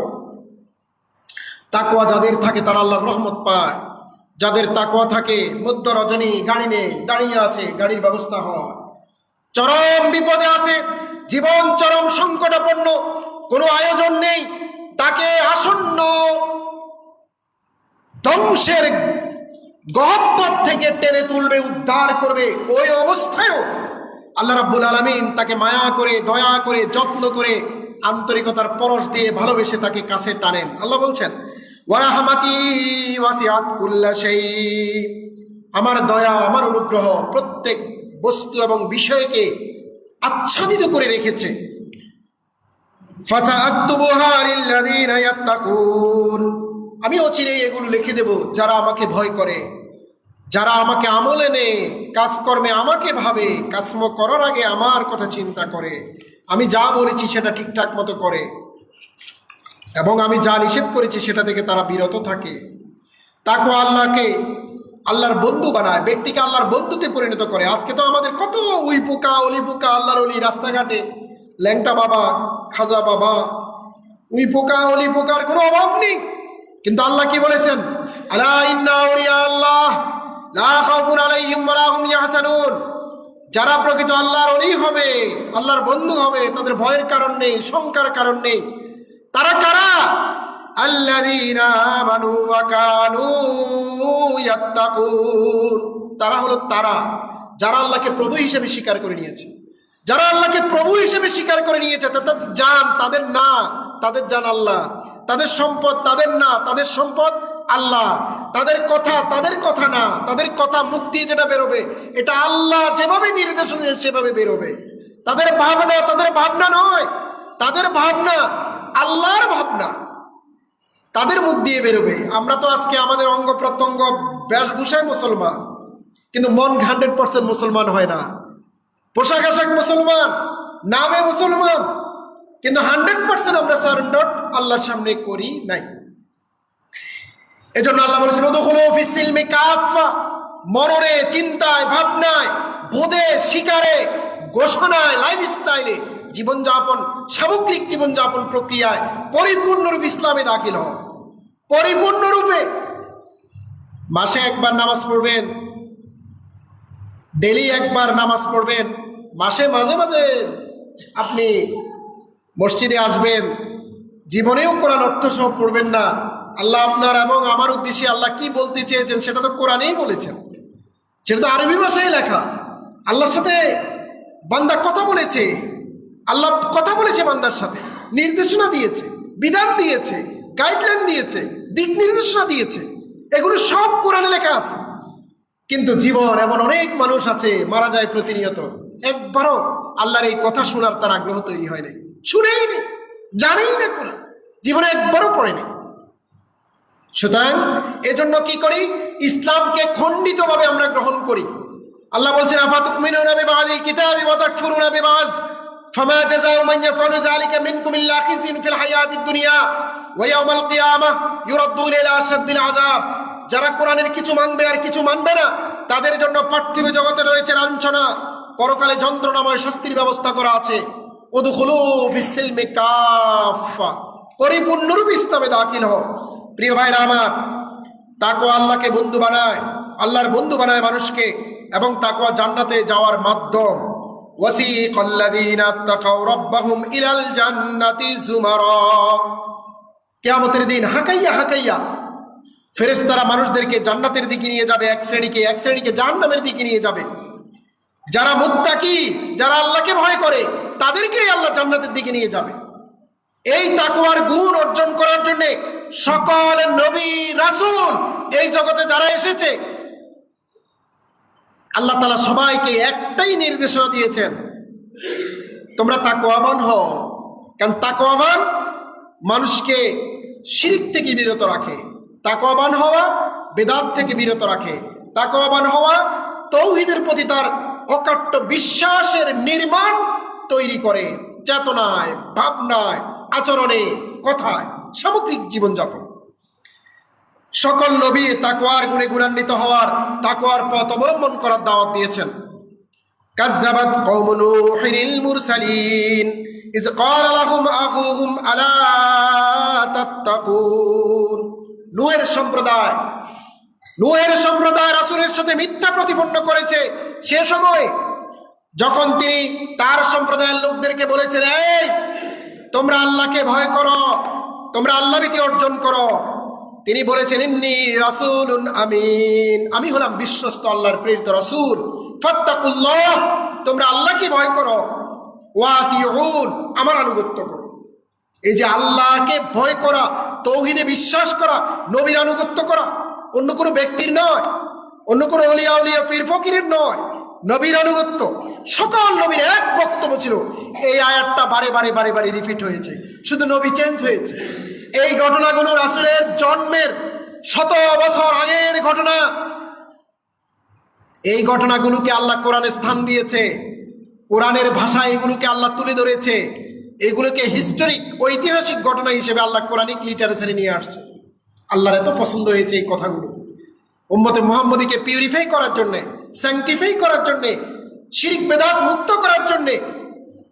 A: তাকওয়া যাদের থাকে তারা আল্লাহর রহমত পায়। যাদের তাকওয়া থাকে, মধ্য রজনী গাড়ি নেই, দাঁড়িয়ে আছে, গাড়ির ব্যবস্থা হয়। চরম বিপদে আছে, জীবন চরম সংকটাপন্ন, কোনো আয়োজন নেই, তাকে আসন্ন ধ্বংসের গহ্বর থেকে টেনে তুলবে, উদ্ধার করবে। ওই অবস্থায়ও আল্লাহ রাব্বুল আলামিন তাকে মায়া করে, দয়া করে, যত্ন করে, আন্তরিকতার পরশ দিয়ে ভালোবেসে তাকে কাছে টানেন। আল্লাহ বলছেন, ওয়া রাহমাতি ওয়াসিআত কুল্লা শাই। আমার দয়া, আমার অনুগ্রহ প্রত্যেক বস্তু এবং বিষয়কে আচ্ছাদিত করে রেখেছে। ফাসাআকতুবুহা লিল্লাযীনা ইয়াত্তাকুন। আমি অচিরেই এগুলো লিখে দেব যারা আমাকে ভয় করে, যারা আমাকে আমলে নেয়, কাজকর্মে আমাকে ভাবে, কাজকর্ম করার আগে আমার কথা চিন্তা করে, আমি যা বলেছি সেটা ঠিকঠাক মতো করে, এবং আমি যা নিষেধ করেছি সেটা থেকে তারা বিরত থাকে। তাকওয়া আল্লাহকে আল্লাহর বন্ধু বানায়, ব্যক্তিকে আল্লাহর বন্ধুতে পরিণত করে। আজকে তো আমাদের কত উই পোকা, অলি পোকা, আল্লাহর অলি রাস্তাঘাটে, ল্যাংটা বাবা, খাজা বাবা, উই পোকা, অলি পোকার কোনো অভাব নেই। কিন্তু আল্লাহ কি বলেছেন, আলা ইন্না আউলিয়া আল্লাহ লা খাউফুন আলাইহিম ওয়া লা হুম ইয়াহজানুন। যারা প্রকৃত আল্লাহর ওলি হবে, আল্লাহর বন্ধু হবে, তাদের ভয়ের কারণ নেই, শঙ্কার কারণ নেই। তারা কারা? আল্লাযীনা আমানু ওয়া কানু ইয়াত্তাকুন। তারা হলো তারা যারা আল্লাহকে প্রভু হিসেবে স্বীকার করে নিয়েছে। যারা আল্লাহকে প্রভু হিসেবে স্বীকার করে নিয়েছে, তাদের জান তাদের না, তাদের জান আল্লাহ। তাদের সম্পদ তাদের না, তাদের সম্পদ আল্লাহ। তাদের কথা তাদের কথা না, তাদের কথা মুখ দিয়ে যেটা বেরোবে এটা আল্লাহ যেভাবে নির্দেশনা দিয়ে সেভাবে বেরোবে। তাদের ভাবনা তাদের ভাবনা নয়, তাদের ভাবনা আল্লাহর ভাবনা। তাদের মুখ দিয়ে বেরোবে। আমরা তো আজকে আমাদের অঙ্গ প্রত্যঙ্গ বেশভূষায় মুসলমান, কিন্তু মন 100% মুসলমান হয় না। পোশাক আশাক মুসলমান, নামে মুসলমান, কিন্তু 100% আমরা সারেন্ডার আল্লাহর সামনে করি নাই। এজন্য আল্লাহ বলেছেন উদখুলু ফিস সিলমি কাফা, মননে, চিন্তায়, ভাবনায়, বোধে, শিকারে, ঘোষণায়, লাইফস্টাইলে, জীবনযাপন, সামগ্রিক জীবনযাপন প্রক্রিয়ায় পরিপূর্ণরূপে ইসলামে দাখিল হন। পরিপূর্ণরূপে মাসে একবার নামাজ পড়বেন, ডেলি একবার নামাজ পড়বেন, মাসে মাঝে মাঝে আপনি মসজিদে আসবেন, জীবনেও কোরআন অর্থ সহ পড়বেন না। আল্লাহ আপনার এবং আমার উদ্দেশ্যে আল্লাহ কি বলতে চেয়েছেন সেটা তো কোরআনেই বলেছেন, সেটা তো আরবি ভাষায় লেখা। আল্লাহর সাথে বান্দা কথা বলেছে, আল্লাহ কথা বলেছে বান্দার সাথে, নির্দেশনা দিয়েছে, বিধান দিয়েছে, গাইডলাইন দিয়েছে, দিক নির্দেশনা দিয়েছে, এগুলো সব কোরআনে লেখা আছে। কিন্তু জীবন এমন অনেক মানুষ আছে মারা যায় প্রতিনিয়ত, একবারও আল্লাহর এই কথা শোনার তার আগ্রহ তৈরি হয় নাই, শুনেই নেই, জানেই না, কোরআন জীবনে একবারও পড়েনি। সুতরাং এজন্য কি করি? ইসলামকে খণ্ডিতভাবে আমরা গ্রহণ করি। আল্লাহ বলছেন আফাতুমিনুনা বিবাযিল কিতাবি ওয়া তাকফুরুনা বিবায ফামা জাযাউ মান ইয়াফআলু যালিকা মিনকুম ইল্লা খিzyun ফিল হায়াতিদ দুনিয়া ওয়া ইয়াওমাল কিয়ামাহ ইউরাদ্দুনা ইলা আশাদ্দিল আযাব। যারা কোরআনের কিছু মানবে আর কিছু মানবে না, তাদের জন্য পার্থিব জগতে রয়েছে লাঞ্ছনা, পরকালে যন্ত্রণাময় শাস্তির ব্যবস্থা করা আছে। উদখুলু ফিস সিলমি কাফা, পরিপূর্ণরূপে ইসলামে দাখিল হও। প্রিয় ভাইরা আমার, তাকওয়া আল্লাহকে বন্ধু বানায়, আল্লাহর বন্ধু বানায় মানুষকে, এবং তাকওয়া জান্নাতে যাওয়ার মাধ্যম। ওয়াসিকাল্লাযীনা তাকাউ রাব্বাহুম ইলাল জান্নাতি যুমারা, কিয়ামতের দিন হাকাইয়া হাকাইয়া ফেরেশতারা মানুষদেরকে জান্নাতের দিকে নিয়ে যাবে, এক শ্রেণীকে জাহান্নামের দিকে নিয়ে যাবে। যারা মুত্তাকি, যারা আল্লাহকে ভয় করে, তাদেরকেই আল্লাহ জান্নাতের দিকে নিয়ে যাবে। এই তাকওয়ার গুণ অর্জন করার জন্য সকল নবী রাসূল এই জগতে যারা এসেছে, আল্লাহ তাআলা সবাইকে একটাই নির্দেশনা দিয়েছেন, তোমরা তাকওয়াবান হও। কারণ তাকওয়াবান মানুষকে শিরক থেকে বিরত রাখে, তাকওয়াবান হওয়া বেদাত থেকে বিরত রাখে, তাকওয়াবান হওয়া তৌহিদের প্রতি তার অকাট্য বিশ্বাসের নির্মাণ তৈরি করে, চেতনায়, ভাবনায়, আচরণে, কথায়, সামগ্রিক জীবনযাপন। সকল নবী তাকওয়ার গুণে গুণান্বিত হওয়ার, তাকওয়ার পথ অবলম্বন করার দাওয়াত দিয়েছেন। কাযযাবাত কওমু নূহিল মুরসালিন ইয ক্বালা লাহুম আখুহুম আলা তাত্তাকুন। নূহের সম্প্রদায় রাসূলের সাথে মিথ্যা প্রতিপন্ন করেছে সে সময় যখন তিনি তার সম্প্রদায়ের লোকদেরকে বলেছেন, এই তোমরা আল্লাহকে ভয় করো, তোমরা আল্লাহভীতি অর্জন করো। তিনি বলেছেন, ইন্নী রাসূলুন আমিন, আমি হলাম বিশ্বস্ত আল্লাহর প্রেরিত রাসূল। ফাত্তাকুল্লাহ, তোমরা আল্লাহকে ভয় করো। ওয়াতিউন, আমার আনুগত্য করো। এই যে আল্লাহকে ভয় করা, তৌহিদে বিশ্বাস করা, নবীর আনুগত্য করা, অন্য কোনো ব্যক্তির নয়, অন্য কোনো আউলিয়া পীর ফকিরের নয়, নবীর আনুগত্য। সকল নবীর এক বক্তব্য ছিল। এই আয়াতটা বারে বারে বারে বারে রিপিট হয়েছে, শুধু নবী চেঞ্জ হয়েছে। এই ঘটনাগুলো রাসূলের জন্মের 100 বছর আগের ঘটনা। এই ঘটনাগুলোকে আল্লাহ কোরআনে স্থান দিয়েছে, কোরআনের ভাষায় এগুলোকে আল্লাহ তুলে ধরেছে। এগুলোকে হিস্টোরিক, ঐতিহাসিক ঘটনা হিসেবে আল্লাহ কোরআনিক লিটারেচারে নিয়ে আসছে। আল্লাহর এত পছন্দ হয়েছে এই কথাগুলো, উম্মতে মুহাম্মদীকে পিউরিফাই করার জন্যে, স্যাংটিফাই করার জন্যে, শিরক বেদাত মুক্ত করার জন্যে,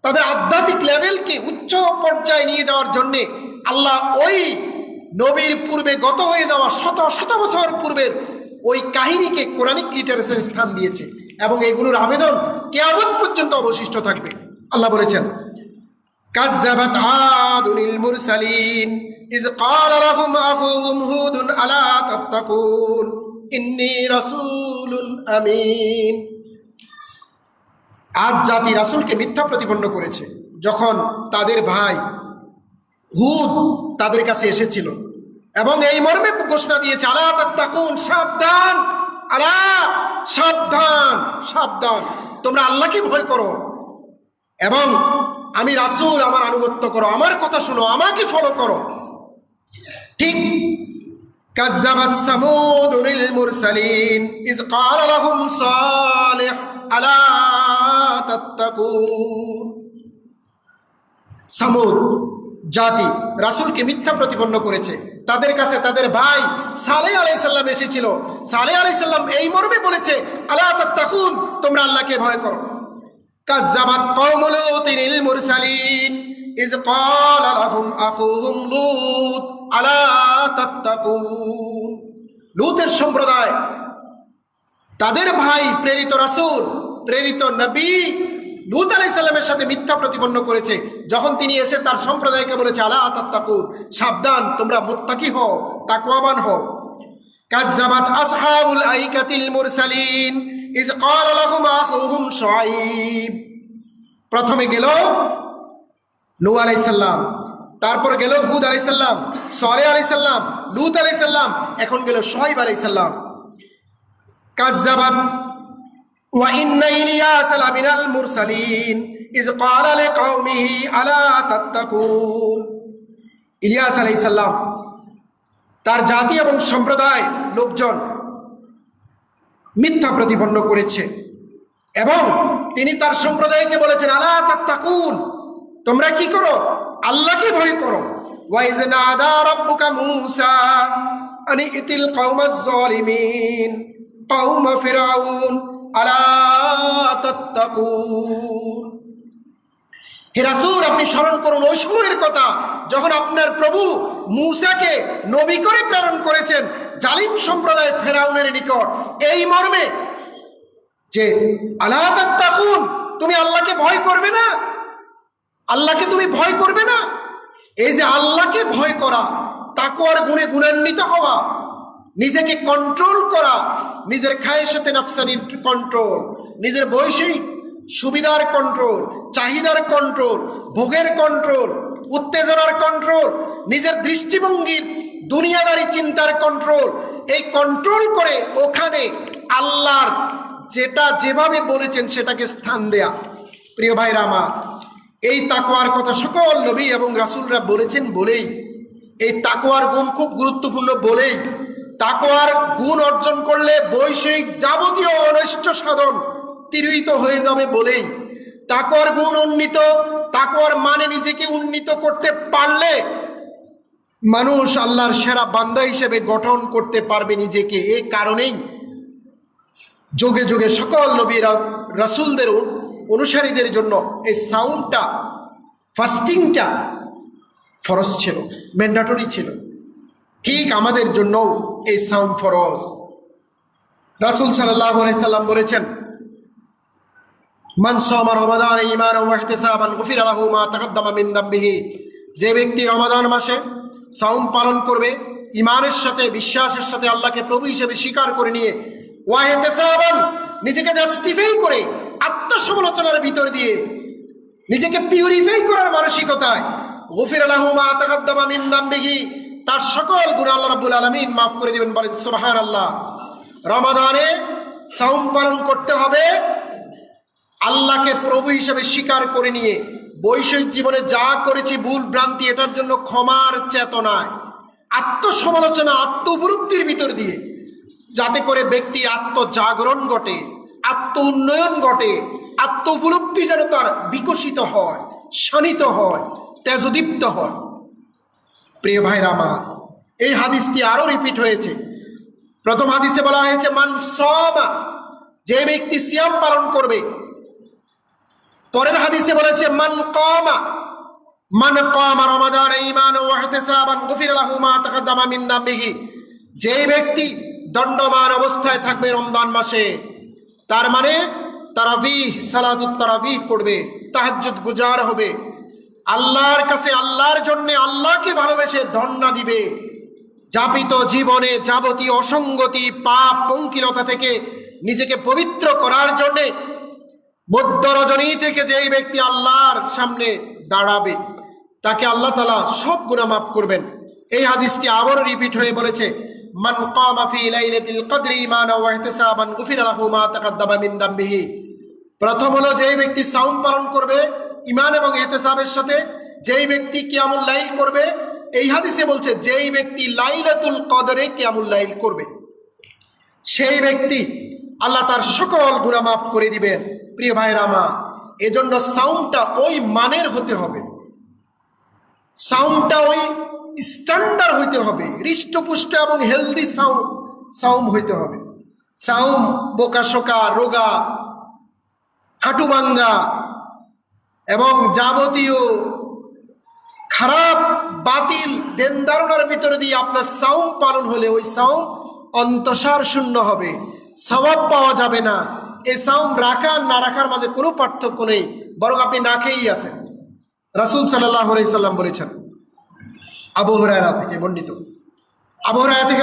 A: তাদের আধ্যাত্মিক লেভেলকে উচ্চ পর্যায়ে নিয়ে যাওয়ার জন্যে আল্লাহ ওই নবীর পূর্বে গত হয়ে যাওয়া শত বছর পূর্বের ওই কাহিনীকে কোরআনিক লিটারেচারে স্থান দিয়েছে, এবং এগুলোর আবেদন কিয়ামত পর্যন্ত অবশিষ্ট থাকবে। আল্লাহ বলেছেন, কাযযাবাত আদুল মুরসালিন ইয ক্বালা লাহুম আখুহুম হুদুন আলা তাত্তাকুন ইন্নী রাসূলুন আমিন। আদ জাতি রাসূলকে মিথ্যা প্রতিপন্ন করেছে যখন তাদের ভাই হুদ তাদের কাছে এসেছিল, এবং এই মর্মে ঘোষণা দিয়েছে, আলা তাত্তাকুন, সাবধান, আলা সাবধান, সাবধান, তোমরা আল্লাহকে ভয় করো, এবং আমি রাসূল, আমার আনুগত্য করো, আমার কথা শুনো, আমাকে ফলো করো। ঠিক কাযযাবাত সামূদুল মুরসালিন ইয ক্বালা লাহুম সালিহ আলা তাত্তাকুন। সামূদ জাতি রাসূলকে মিথ্যা প্রতিপন্ন করেছে। তাদের কাছে তাদের ভাই সালেহ আলাইহিস সালাম এসেছিল। সালেহ আলাইহিস সালাম এই মর্মে বলেছে, আলা তাত্তাকুন, তোমরা আল্লাহকে ভয় করো। কাযযাবাত কওমু লূতিল মুরসালিন ইয ক্বালা লাহুম আখুহুম লূত আলা তাত্তাকুন। লূতের সম্প্রদায় তাদের ভাই প্রেরিত রাসূল, প্রেরিত নবী লূত আলাইহিস সালামের সাথে মিথ্যা প্রতিপন্ন করেছে। যখন তিনি এসে তার সম্প্রদায়কে বলেছে, আলা তাত্তাকুন, সাবধান, তোমরা মুত্তাকি হও, তাকওয়াবান হও। কাযযাবাত আসহাবুল আইকাতিল মুরসালিন ইয ক্বালা লাহুম আখুহুম শুআয়ব। প্রথমে গেল নূহ আলাইহিস সালাম, তারপর গেল হুদ আলাইহিস সালাম, সালেহ আলাইহিস সালাম, লূত আলাইহিস সালাম, এখন গেল শুআয়ব আলাইহিস সালাম। কাযযাবাত ওয়া ইন্না ইলিয়াস লামিনাল মুরসালিন ইয ক্বালা লিকাওমিহি আলা তাত্তাকুন। ইলিয়াস আলাইহিস সালাম তার জাতি এবং সম্প্রদায় লোকজন মিথ্যা প্রতিপন্ন করেছে এবং তিনি তার সম্প্রদায়কে বলেছেন, আলা তাত্তাকুন, তোমরা কি করো? আল্লাহকে ভয় করো। ওয়া ইয নাদা রাব্বুকা মূসা আন ইতিল কওমাজ যালিমিন কওমা ফিরআউন আলা তাত্তাকুন। হে রাসূল, আপনি স্মরণ করুন ওই সময়ের কথা যখন আপনার প্রভু মূসাকে নবী করে প্রেরণ করেছেন জালিম সম্প্রদায় ফেরাউনের নিকট, এই মর্মে যে আলা তাত্তাকুন, তুমি আল্লাহকে ভয় করবে না, আল্লাহকে তুমি ভয় করবে না। এই যে আল্লাহকে ভয় করা, তাকওয়ার গুণে গুণান্বিত হওয়া, নিজেকে কন্ট্রোল করা, নিজের খায়েশাতে নাফসানির কন্ট্রোল, নিজের বৈষয়িক সুবিধার কন্ট্রোল, চাহিদার কন্ট্রোল, ভোগের কন্ট্রোল, উত্তেজনার কন্ট্রোল, নিজের দৃষ্টিভঙ্গির দুনিয়াদারি চিন্তার কন্ট্রোল, এই কন্ট্রোল করে ওখানে আল্লাহর যেটা যেভাবে বলেছেন সেটাকে স্থান দেয়া। প্রিয় ভাইরা আমার, এই তাকওয়ার কথা সকল নবী এবং রাসূলরা বলেছেন বলেই, এই তাকওয়ার গুণ খুব গুরুত্বপূর্ণ বলেই, তাকওয়ার গুণ অর্জন করলে বৈষয়িক যাবতীয় অনিষ্ট সাধন তিরোহিত হয়ে যাবে বলেই, তাকওয়ার গুণ উন্নীত, তাকওয়ার মানে নিজেকে উন্নীত করতে পারলে মানুষ আল্লাহর সেরা বান্দা হিসেবে গঠন করতে পারবে নিজেকে। এই কারণেই যুগে যুগে সকল নবী রাসূলদের অনুসারীদের জন্য এই সাউন্ডটা, ফাস্টিংটা ফরজ ছিল, ম্যান্ডেটরি ছিল। ঠিক আমাদের জন্য এই সাউন্ড ফরজ। রাসূল সাল্লাল্লাহু আলাইহি সাল্লাম বলেছেন, মান সামা রমাদান ঈমানান ওয়া ইহতিসাবান গুফিরা লাহু মা তাকাদ্দামা মিন যামবিহি। যে ব্যক্তি রমাদান মাসে সাওম পালন করবে ঈমানের সাথে, বিশ্বাসের সাথে, আল্লাহকে প্রভু হিসেবে স্বীকার করে নিয়ে, ওয়া ইহতিসাবান, নিজেকে জাস্টিফাই করে, আত্মসমালোচনার ভিতর দিয়ে নিজেকে পিউরিফাই করার মানসিকতায়, গুফিরা লাহু মা তাকাদ্দামা মিন যামবিহি, তার সকল গুনাহ আল্লাহ রাব্বুল আলামিন মাফ করে দিবেন। বলেন সুবহানাল্লাহ। রমাদানে সাওম পালন করতে হবে আল্লাহকে প্রভু হিসেবে স্বীকার করে নিয়ে, বৈষয়িক জীবনে যা করেছি ভুল ভ্রান্তি এটার জন্য ক্ষমার চেতনায়, আত্মসমালোচনা, আত্ম উপলব্ধির ভিতর দিয়ে, যাতে করে ব্যক্তি আত্মজাগরণ ঘটে, আত্ম উন্নয়ন ঘটে, আত্ম উপলব্ধি যেন তার বিকশিত হয়, শানিত হয়, তেজদীপ্ত হয়। প্রিয় ভাইরা আমার, এই হাদিসটি আরো রিপিট হয়েছে। প্রথম হাদিসে বলা হয়েছে মান সামা, যে ব্যক্তি সিয়াম পালন করবে। পরের হাদিসে বলেছে মান কামা রমাদান ঈমানান ওয়া ইহতিসাবান গুফিরা লাহু মা তাকাদ্দামা মিন যামবিহি। যে ব্যক্তি দণ্ডমান অবস্থায় থাকবে রমজান মাসে, তার মানে তারাবিহ, সালাতুত তারাবিহ পড়বে, তাহাজ্জুদ গুজার হবে, আল্লাহর কাছে আল্লাহর জন্য আল্লাহকে ভালোবেসে ধন্না দিবে, যাপিত জীবনে যাবতীয় অসঙ্গতি, পাপ, পঙ্কিলতা থেকে নিজেকে পবিত্র করার জন্যে মধ্য রজনী থেকে যেই ব্যক্তি আল্লাহর সামনে দাঁড়াবে তাকে আল্লাহ তাআলা সব গুনাহ মাফ করবেন। এই হাদিসটি আবারও রিপিট হয়ে বলেছে মান কামা ফি লাইলাতিল কদরি ঈমানান ওয়া ইহতিসাবান গুফিরা লাহু মা তাকাদ্দামা মিন যামবিহি। প্রথম হলো যেই ব্যক্তি সাওম পালন করবে ঈমান এবং ইহতিসাবের সাথে, যেই ব্যক্তি কিয়ামুল লাইল করবে, এই হাদিসে বলছে যেই ব্যক্তি লাইলাতুল কদরে কিয়ামুল লাইল করবে সেই ব্যক্তি আল্লাহ তার সকল গুনাহ মাফ করে দিবেন। প্রিয় ভাইরা আমার, এজন্য সাউন্ডটা ওই মানের হতে হবে, সাউন্ডটা ওই স্ট্যান্ডার্ড হইতে হবে, হৃষ্টপুষ্ট এবং হেলদি সাউন্ড হইতে হবে। সাউন্ড বোকাশোকা, রোগা, হাঁটু ভাঙ্গা এবং যাবতীয় খারাপ বাতিল দেন ধারণার ভিতরে দিয়ে আপনার সাউন্ড পালন হলে ওই সাউন্ড অন্তঃসার শূন্য হবে, সওয়াব পাওয়া যাবে না। এই সাউন্ড রাখা না রাখার মাঝে কোনো পার্থক্য নেই, বরং আপনি না খেয়েই আছেন। রাসূল সাল্লাল্লাহু আলাইহি সাল্লাম বলেছেন, আবু হুরায়রা থেকে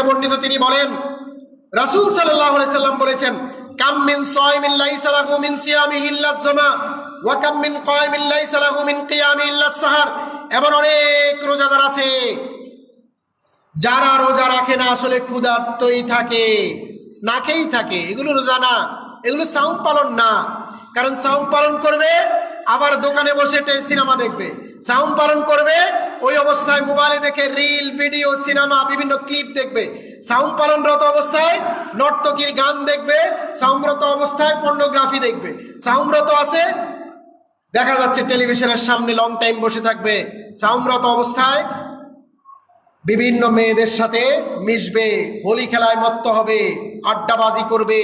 A: বর্ণিত, তিনি বলেন রাসূল সাল্লাল্লাহু আলাইহি সাল্লাম বলেছেন, কাম মিন সাইমিন লাইসা লাহু মিন সিয়ামিহি ইল্লা যুমা ওয়া কাম মিন কায়িমিন লাইসা লাহু মিন কিয়ামিহি ইল্লা সাহার। এমন অনেক রোজাদার আছে যারা রোজা রাখে না, আসলে ক্ষুধার্তই থাকে, না খেয়েই থাকে। এগুলো রোজা না, এগুলো সাউন্ড পালন না। কারণ সাউন্ড পালন করবে আবার দোকানে বসে সিনেমা দেখবে, সাউন্ড পালন করবে ওই অবস্থায় মোবাইলে দেখে রিল, ভিডিও, সিনেমা, বিভিন্ন ক্লিপ দেখবে। সাউন্ড পালনরত অবস্থায় নর্তকীর গান দেখবে, সাউন্ডরত অবস্থায় পর্নোগ্রাফি দেখবে। সাউন্ডরত আছে, দেখা যাচ্ছে টেলিভিশনের সামনে লং টাইম বসে থাকবে। সাউন্ডরত অবস্থায় বিভিন্ন মেয়েদের সাথে মিশবে, হোলি খেলায় মত্ত হবে, আড্ডাবাজি করবে,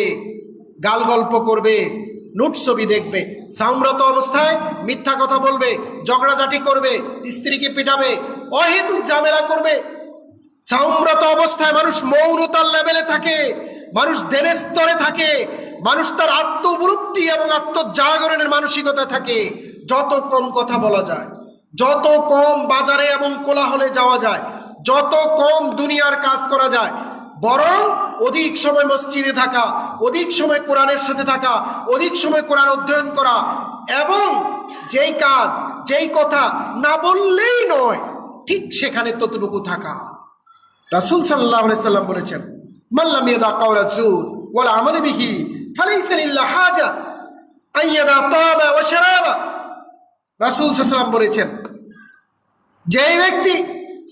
A: গাল গল্প করবে, নুট ছবি দেখবে। সাউন্ডরত অবস্থায় মিথ্যা কথা বলবে, ঝগড়াঝাটি করবে, স্ত্রীকে পিটাবে, অহেতুক ঝামেলা করবে। সাউন্ডরত অবস্থায় মানুষ মৌনতার লেভেলে থাকে, মানুষ দেনের স্তরে থাকে, মানুষ তার আত্ম উপলব্ধি এবং আত্মজাগরণের মানসিকতা থাকে। যত কম কথা বলা যায়, যত কম বাজারে এবং কোলাহলে যাওয়া যায়, যত কম দুনিয়ার কাজ করা যায়, বরং অধিক সময় মসজিদে থাকা, অধিক সময় কোরআনের সাথে থাকা, অধিক সময় কোরআন অধ্যয়ন করা, এবং যেই কাজ যেই কথা না বললেই নয় ঠিক সেখানে ততটুকু থাকা। রাসূল সাল্লাল্লাহু আলাইহি সাল্লাম বলেছেন, মান লাম ইয়াদা কাওলা যুর ওয়াল আমাল বিহি ফালাইসা লিল্লাহি হাজা আন ইয়াদা তাবা ওয়া শারাবা। রাসূল সাল্লাল্লাহু আলাইহি সাল্লাম বলেছেন, যেই ব্যক্তি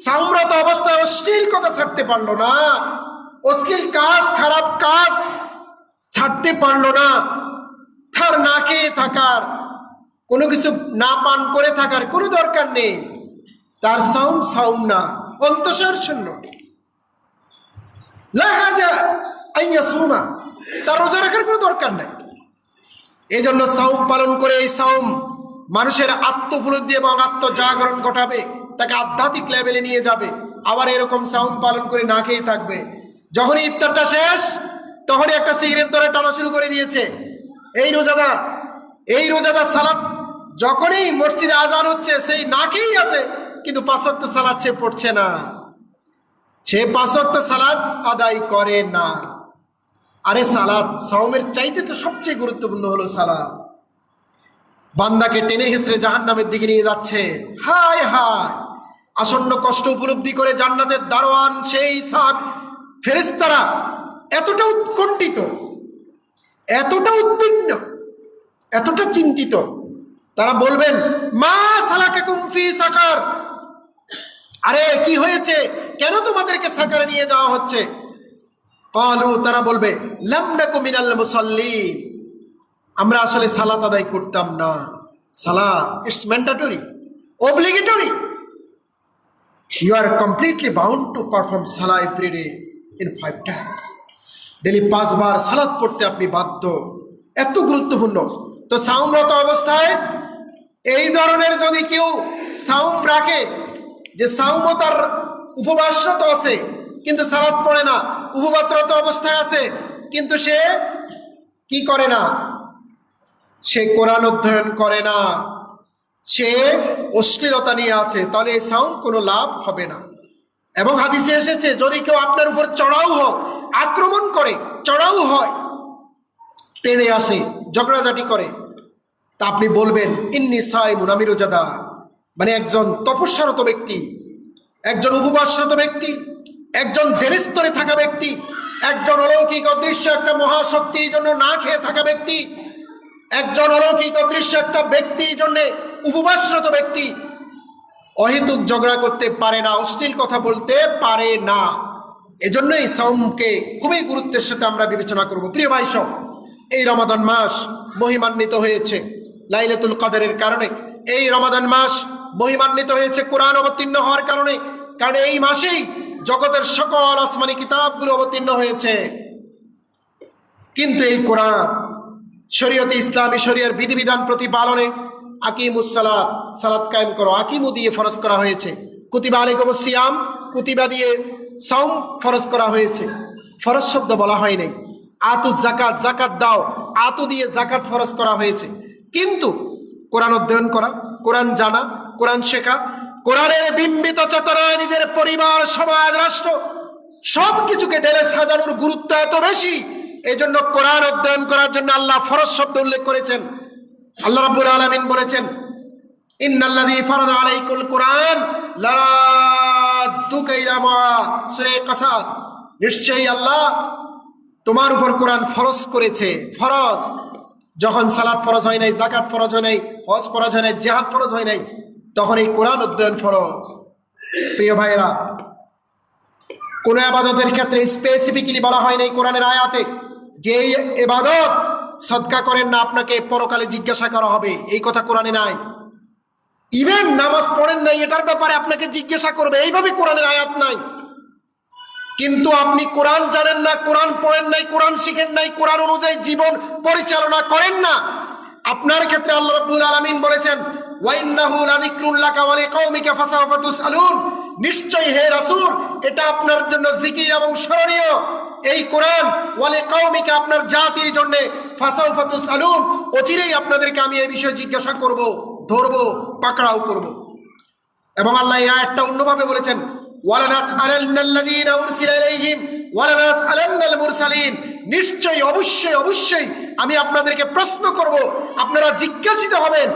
A: সাউন্ডরত অবস্থায় অশ্লীল কথা ছাড়তে পারলো না, অশ্লীল কাজ, খারাপ কাজ ছাড়তে পারলো না, তার না খেয়ে থাকার, কোনো কিছু না পান করে থাকার কোনো দরকার নেই। তার সাউন্ড না, অন্তঃসার শূন্য। লা হাজা আইয়া সুমা, তার রোজা রাখার কোনো দরকার নেই। এই জন্য সাউম পালন করে, এই সাউম মানুষের আত্মউপলব্ধি এবং আত্মজাগরণ ঘটাবে, তাকে আধ্যাত্মিক লেভেলে নিয়ে যাবে। আবার এরকম সাউম পালন করে না খেয়ে থাকবে, যখনই ইফতারটা শেষ তখনই একটা সিগারেট ধরে টানা শুরু করে দিয়েছে। এই রোজাদার সালাত যখনই মসজিদে আজান হচ্ছে সেই না খেয়েই আছে, কিন্তু 5 ওয়াক্ত সালাত সে পড়ছে না, সে 5 ওয়াক্ত সালাত আদায় করে না। আরে সালাত সাওমের চাইতে তো সবচেয়ে গুরুত্বপূর্ণ হলো সালাত। বান্দাকে টেনে হেসড়ে জাহান্নামের দিকে নিয়ে যাচ্ছে। হায় হায়, আসন্ন কষ্ট উপলব্ধি করে জান্নাতের দারোয়ান সেই ফেরেশতারা এতটা উৎকণ্ঠিত, এতটা উদ্বিগ্ন, এতটা চিন্তিত, তারা বলবেন, মা সালাকাকুম ফি সাকার, আরে কি হয়েছে, কেন তোমাদেরকে সাকারে নিয়ে যাওয়া হচ্ছে? ক্বালু, তারা বলবে, লাম নাকু মিনাল মুসাল্লিন, আমরা আসলে সালাত আদায় করতাম না। সালাত it's mandatory, obligatory. You are completely bound to perform সালাহ every day in 5 times. Daily 5 বার সালাত পড়তে আপনি বাধ্য, এত গুরুত্বপূর্ণ। তো সাওমরত অবস্থায় এই ধরনের যদি কেউ সাওম রাখে, যে সাওমও তার উপবাসরত আছে কিন্তু সালাত পড়ে না, উপবাসরত অবস্থায় আছে কিন্তু সে কি করে না, সে কোরআন অধ্যয়ন করে না, সে অশ্লীলতা নিয়ে আছে, তাহলে এই সাওম কোনো লাভ হবে না। এবং হাদিসে এসেছে, যদি কেউ আপনার উপর চড়াও হয়, আক্রমণ করে, চড়াও হয়, তেড়ে আসে, ঝগড়াঝাটি করে, তা আপনি বলবেন, ইন্নী সাইমুন, আমি রোজাদার। মানে একজন তপস্যারত ব্যক্তি, একজন উপবাসরত ব্যক্তি, একজন দেনের স্তরে থাকা ব্যক্তি, একজন অলৌকিক অদৃশ্য একটা মহাশক্তির জন্য না খেয়ে থাকা ব্যক্তি, একজন অলৌকিক অদৃশ্য একটা ব্যক্তির জন্য উপবাসরত ব্যক্তি, অহেতুক ঝগড়া করতে পারে না, অশ্লীল কথা বলতে পারে না। এজন্যই সাওমকে খুবই গুরুত্বের সাথে আমরা বিবেচনা করব। প্রিয় ভাই সব, এই রমাদান মাস মহিমান্বিত হয়েছে লাইলাতুল কদরের কারণে। এই রমাদান মাস মহিমান্বিত হয়েছে কোরআন অবতীর্ণ হওয়ার কারণে। কারণ এই মাসেই জগতের সকল আসমানি কিতাবগুলো অবতীর্ণ হয়েছে। কিন্তু এই কোরআন শরীয়তে ইসলামী শরিয়ার বিধিবিধান প্রতিপালনে আকিমুস সালাত, সালাত কায়েম করো, আকিমু দিয়ে ফরজ করা হয়েছে। কুতিবা আলাইকুমুস সিয়াম, কুতিবা দিয়ে সাওম ফরজ করা হয়েছে। ফরজ শব্দ বলা হয় নাই। আতু জাকাত, জাকাত দাও, আতু দিয়ে জাকাত ফরজ করা হয়েছে। কিন্তু কোরআন অধ্যয়ন করা, কোরআন জানা, কোরআন শেখা, কোরআনের বিম্বিত চেতনায় নিজের পরিবার, সমাজ, রাষ্ট্র সবকিছুকে ঢেলে সাজানোর গুরুত্ব এত বেশি, এজন্য কোরআন অধ্যয়ন করার জন্য আল্লাহ ফরজ শব্দ উল্লেখ করেছেন। আল্লাহ রাব্বুল আলামিন বলেছেন, ইন্নাল্লাযী ফারাদা আলাইকুল কোরআন লারাদ্দুকা ইলা মাআদ, সূরা কাসাস। নিশ্চয়ই আল্লাহ তোমার উপর কোরআন ফরজ করেছে। ফরজ যখন সালাত ফরজ হয় নাই, যাকাত ফরজ হয় নাই, হজ ফরজ হয় নাই, জিহাদ ফরজ হয় নাই, তখন এই কোরআন অধ্যয়ন ফরজ। প্রিয় ভাইয়েরা, কোন ইবাদতের ক্ষেত্রে স্পেসিফিক্যালি বলা হয় নাই কোরআনের আয়াতে যে এই ইবাদত সদকা করেন না আপনাকে পরকালে জিজ্ঞাসা করা হবে, এই কথা কোরআনে নাই। ইভেন নামাজ পড়েন নাই এটার ব্যাপারে আপনাকে জিজ্ঞাসা করবে, এইভাবে কোরআনের আয়াত নাই। কিন্তু আপনি কোরআন জানেন না, কোরআন পড়েন নাই, কোরআন শিখেন নাই, কোরআন অনুযায়ী জীবন পরিচালনা করেন না, আপনার ক্ষেত্রে আল্লাহ রাব্বুল আলামিন বলেছেন, ওয়া ইন্নাহু লাযিকরুল লাকা ওয়া লিকাওমিকা ফাসাওফা তুসআলুন, নিশ্চয়ই হে রাসূল এটা আপনার জন্য জিকির এবং স্মরণীয়। এই কোরআন ওয়া লিকাওমিকা আপনার জাতির জন্য, ফাসাওফা তুসআলুন অচিরেই আপনাদেরকে আমি এই বিষয়ে জিজ্ঞাসা করব, ধরব, পাকড়াও করব। এবং আল্লাহ এই আয়াতটা অন্যভাবে বলেছেন, ওয়ালানাসআলান্নাল্লাযীনা উরসিলা ইলাইহিম ওয়ালানাসআলান্নাল মুরসালিন, নিশ্চয়ই অবশ্যই অবশ্যই আমি আপনাদেরকে প্রশ্ন করব, আপনারা জিজ্ঞাসিত হবেন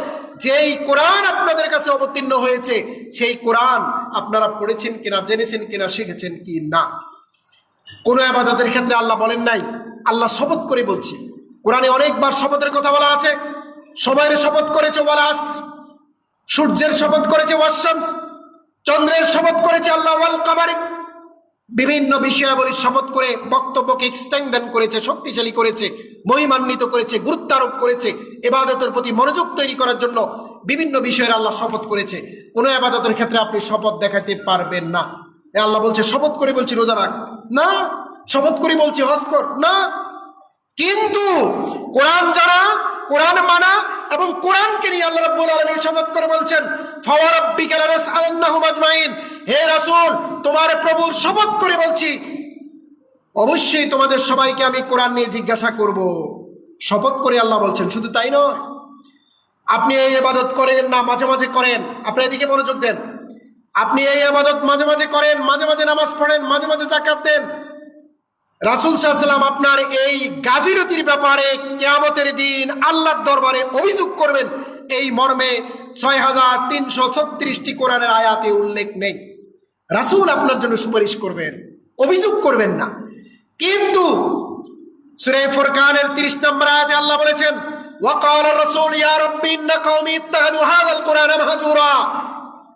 A: যে এই কোরআন আপনাদের কাছে অবতীর্ণ হয়েছে সেই কোরআন আপনারা পড়েছেন কিনা, জেনেছেন কিনা, শিখেছেন কি না। কোন ইবাদতের ক্ষেত্রে আল্লাহ বলেন নাই, আল্লাহ শপথ করে বলছি। কোরআনে অনেকবার শপথের কথা বলা আছে। সময়ের শপথ করেছে ওয়াল আসর, সূর্যের শপথ করেছে ওয়াস শামস, চন্দ্রের শপথ করেছে আল্লাহ ওয়াল কামারি। বিভিন্ন বিষয়াবলীর শপথ করে বক্তব্যকে এক্সটেনশন করেছে, শক্তিশালী করেছে, মহিমান্বিত করেছে, গুরুত্ব আরোপ করেছে। ইবাদতের প্রতি মনোযোগ তৈরি করার জন্য বিভিন্ন বিষয়ের আল্লাহ শপথ করেছে। কোনো ইবাদতের ক্ষেত্রে আপনি শপথ দেখাতে পারবেন না। আল্লাহ বলছে শপথ করে বলছি রোজা রাখ, না। শপথ করে বলছি হজ কর, না। কিন্তু কোরআন জানা, কোরআন মানা এবং কোরআনকে নিয়ে আল্লাহ রাব্বুল আলামিন শপথ করে বলছেন, ফাওয়ারাব্বিকা লানাসআলান্নাহুম আজমাইন, হে রাসূল তোমার প্রভুর শপথ করে বলছি অবশ্যই তোমাদের সবাইকে আমি কোরআন নিয়ে জিজ্ঞাসা করব। শপথ করে আল্লাহ বলছেন। শুধু তাই নয়, আপনি এই ইবাদত করেন না, মাঝে মাঝে করেন, আপনি এদিকে মনোযোগ দেন। আপনি এই ইবাদত মাঝে মাঝে করেন, মাঝে মাঝে নামাজ পড়েন, মাঝে মাঝে যাকাত দেন, রাসূল সাল্লাল্লাহু আলাইহি ওয়াসাল্লাম আপনার এই গাফিলতির ব্যাপারে কিয়ামতের দিন আল্লাহর দরবারে অভিযোগ করবেন, এই মর্মে 6336টি কোরআনের আয়াতে উল্লেখ নেই। রাসূল আপনার জন্য সুপারিশ করবেন, অভিযোগ করবেন না। কিন্তু সূরা ফুরকানের 30 নম্বর আয়াতে আল্লাহ বলেছেন, ওয়া ক্বালা রাসূল ইয়া রাব্বি ইন্না কওমি ইত্তাখাযু হাযাল কুরআনা মাহজুরা,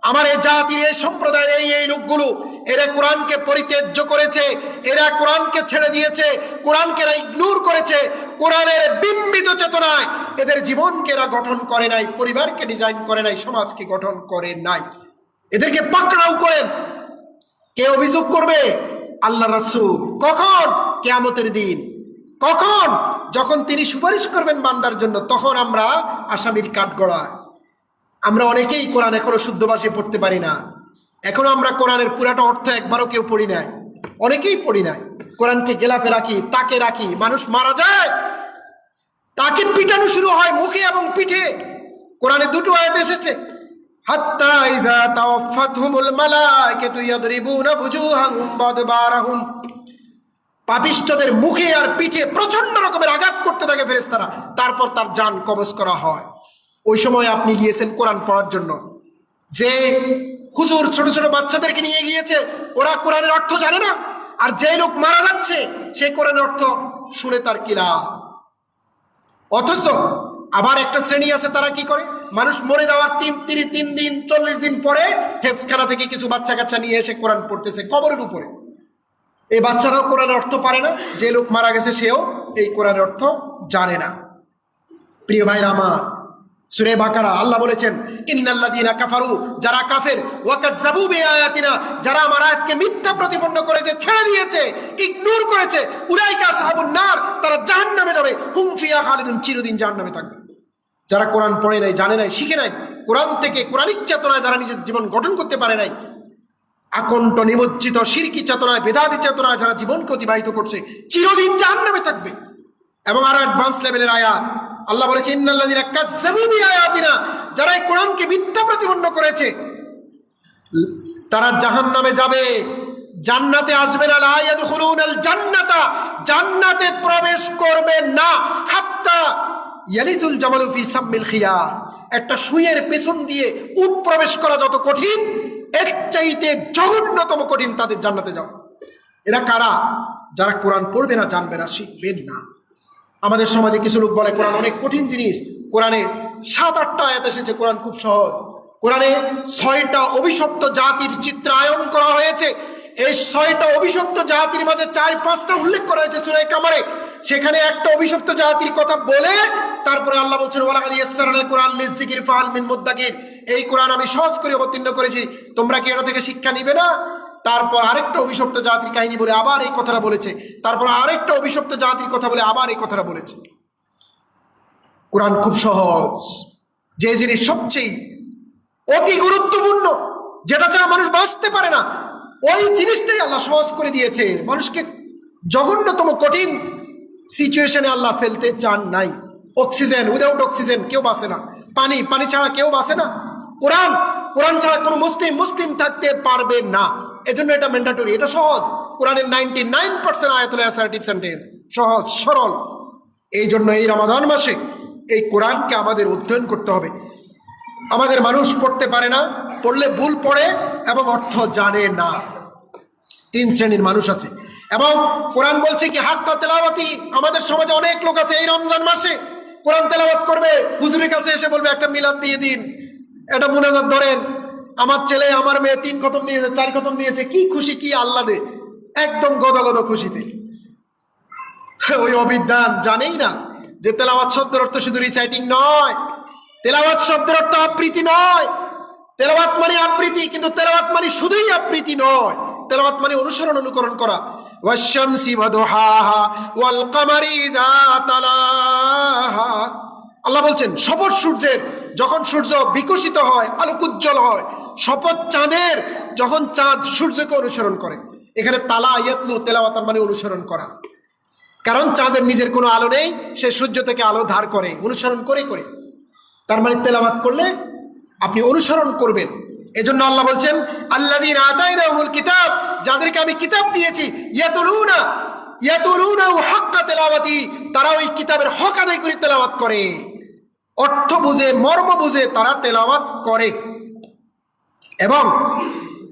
A: আমার এই জাতির, এই সম্প্রদায়ের এই লোকগুলো এরা কোরআনকে পরিত্যাজ্য করেছে, এরা কোরআনকে ছেড়ে দিয়েছে, কোরআনকে এরা ইগনোর করেছে, কোরআনের বিম্বিত চেতনায় এদের জীবনকে এরা গঠন করে নাই, পরিবারকে ডিজাইন করে নাই, সমাজকে গঠন করে নাই, এদেরকে পাকড়াও করেন। কে অভিযোগ করবে? আল্লাহ রাসূল। কখন? কিয়ামতের দিন। কখন? যখন তিনি সুপারিশ করবেন বান্দার জন্য, তখন আমরা আসামির কাঠগড়ায়। আমরা অনেকেই কোরআন এখনো শুদ্ধ ভাষায় পড়তে পারি না, এখনো আমরা কোরআনের পুরাটা অর্থ একবারও কেউ পড়ি নাই, অনেকেই পড়ি নাই। কোরআনকে গেলাপে রাখি, তাকে রাখি, মানুষ মারা যায় তাকে পিটানো শুরু হয় মুখে এবং পিঠে। কোরআনে দুটো আয়াত এসেছে, হাত্তা ইযা তাওয়াফাতহুমুল মালায়েকাতু ইয়াদরিবুনা বুজুহাহুম ওয়া আদবারাহুম, পাপিষ্ঠদের মুখে আর পিঠে প্রচন্ড রকমের আঘাত করতে থাকে ফেরেশতারা, তারপর তার জান কবজ করা হয়। ওই সময় আপনি গিয়েছেন কোরআন পড়ার জন্য, যে হুজুর ছোট ছোট বাচ্চাদেরকে নিয়ে গিয়েছে, ওরা কোরআনের অর্থ জানে না, আর যে লোক মারা যাচ্ছে সেই কোরআনের অর্থ শুনে তার কিলা। অথচ আবার একটা শ্রেণী আছে, তারা কি করে? মানুষ মরে যাওয়ার 3 দিন 40 দিন পরে হেফজখানা থেকে কিছু বাচ্চা কাচ্চা নিয়ে এসে কোরআন পড়তেছে কবরের উপরে। এই বাচ্চারাও কোরআনের অর্থ পারে না, যে লোক মারা গেছে সেও এই কোরআনের অর্থ জানে না। প্রিয় ভাইরা আমার, সূরা বাকারা আল্লাহ বলেছেন ইন্নাল্লাযীনা কাফারু, যারা কাফের, ওয়া কাযযাবু বিআয়াতিনা, যারা আমার আয়াতকে মিথ্যা প্রতিপন্ন করেছে, ছেড়ে দিয়েছে, ইগনোর করেছে, উলাইকা আসহাবুন নার, তারা জাহান্নামে যাবে, হুম ফিহা খালিদুন, চিরদিন জাহান্নামে থাকবে। যারা কোরআন পড়ে নাই, জানে নাই, শিখে নাই, কোরআন থেকে কোরআনিক চেতনায় যারা নিজের জীবন গঠন করতে পারে নাই, আকণ্ঠ নিমজ্জিত শিরকি চেতনায়, বেদাতি চেতনায় যারা জীবনকে অতিবাহিত করছে, চিরদিন জাহান্নামে থাকবে। এবং আরো অ্যাডভান্স লেভেলের আয়াত আল্লাহ বলেছে ইন্নাল্লাযীনা কাযযাবু বিআয়াতিনা, যারা এই কোরআনকে মিথ্যা প্রতিপন্ন করেছে তারা জাহান্নামে যাবে, জান্নাতে আসবে না। লা ইয়াদখুলুনাল জান্নাতা, জান্নাতে প্রবেশ করবে না। হাত্তা ইয়ালিজুল জামালু ফি সাম্মিল খিয়ার, একটা সুইয়ের পেছন দিয়ে উট প্রবেশ করা যত কঠিন, এর চাইতে জঘন্যতম কঠিন তাদের জান্নাতে যাওয়া। এরা কারা? যারা কোরআন পড়বে না, জানবে না, শিখবেন না। আমাদের সমাজে কিছু লোক বলে কোরআন অনেক কঠিন জিনিস, কোরআনে 7-8টা আয়াত এসেছে, কোরআন খুব সহজ। কোরআনে 6টা অভিশপ্ত জাতির চিত্রায়ন করা হয়েছে। এই 6টা অভিশপ্ত জাতির মাঝে 4-5টা উল্লেখ করা হয়েছে সূরা কামারে। সেখানে একটা অভিশপ্ত জাতির কথা বলে তারপরে আল্লাহ বলছেন ওয়ালাকাদ ইয়াসসারনাল কোরআন লিযিকরি ফাহাল মিন মুদ্দাকির, এই কোরআন আমি সহজ করে অবতীর্ণ করেছি, তোমরা কি এটা থেকে শিক্ষা নিবে না? তারপর আরেকটা অভিশপ্ত জাতির কাহিনী বলে আবার এই কথাটা বলেছে, তারপর আরেকটা অভিশপ্ত জাতির কথা বলে আবার এই কথাটা বলেছে। কোরআন খুব সহজ, যে জিনিস সবচেয়ে অতি গুরুত্বপূর্ণ, যেটা ছাড়া মানুষ বাঁচতে পারে না, ওই জিনিসটাই আল্লাহ সহজ করে দিয়েছে। মানুষকে জঘন্যতম কঠিন সিচুয়েশনে আল্লাহ ফেলতে চান নাই। অক্সিজেন, উইদাউট অক্সিজেন কেউ বাঁচে না, পানি ছাড়া কেউ বাঁচে না। কোরআন ছাড়া কোনো মুসলিম থাকতে পারবে না। এজন্য এটা ম্যান্ডেটরি, এটা সহজ। কোরআনের 99% আয়াত হলো অ্যাসার্টিভ সেন্টেন্স, সহজ সরল। এই জন্য এই রমাদান মাসে এই কোরআনকে আমাদের অধ্যয়ন করতে হবে। আমাদের মানুষ পড়তে পারে না, পড়লে ভুল পড়ে এবং অর্থ জানে না। 3 শ্রেণীর মানুষ আছে। এবং কোরআন বলছে কি হাত্তা তেলাওয়াতি, আমাদের সমাজে অনেক লোক আছে এই রমজান মাসে কোরআন তেলাওয়াত করবে, হুজুরের কাছে এসে বলবে একটা মিলাদ দিয়ে দিন, এটা মুনাজাত ধরেন, আমার ছেলে আমার মেয়ে 3 খতম দিয়েছে, 4 খতম দিয়েছে, কি খুশি, কি আহ্লাদে, একদম গদগদ খুশিতে। ওই অবিদ্যান জানেই না যে তেলাওয়াত শব্দের অর্থ শুধু রিসাইটিং নয়, তেলাওয়াত শব্দের অর্থ আবৃত্তি নয়। তেলাওয়াত মানে আবৃত্তি, কিন্তু তেলাওয়াত মানে শুধুই আবৃত্তি নয়, তেলাওয়াত মানে অনুসরণ, অনুকরণ করা। ওয়াশ-শামসি ওয়া দুহাহা ওয়াল কমারি ইযা তালাহা, আল্লাহ বলছেন শপথ সূর্যের, যখন সূর্য বিকশিত হয়, আলোকোজ্জ্বল হয়, শপথ চাঁদের, যখন চাঁদ সূর্যকে অনুসরণ করে। এখানে তালা ইয়াতলু, তেলাওয়াত মানে অনুসরণ করা, কারণ চাঁদের নিজের কোনো আলো নেই, সে সূর্য থেকে আলো ধার করে, অনুসরণ করে করে। তার মানে তেলাওয়াত করলে আপনি অনুসরণ করবেন। এজন্য আল্লাহ বলছেন আল্লাযীনা আতাইনাহুমুল কিতাব, যাদেরকে আমি কিতাব দিয়েছি, ইয়াতুলুনা হাক্কা তেলাওয়াতি, তারা ওই কিতাবের হক আদায় করে তেলাওয়াত করে, অর্থ বুঝে, মর্ম বুঝে তারা তেলাওয়াত করে। এবং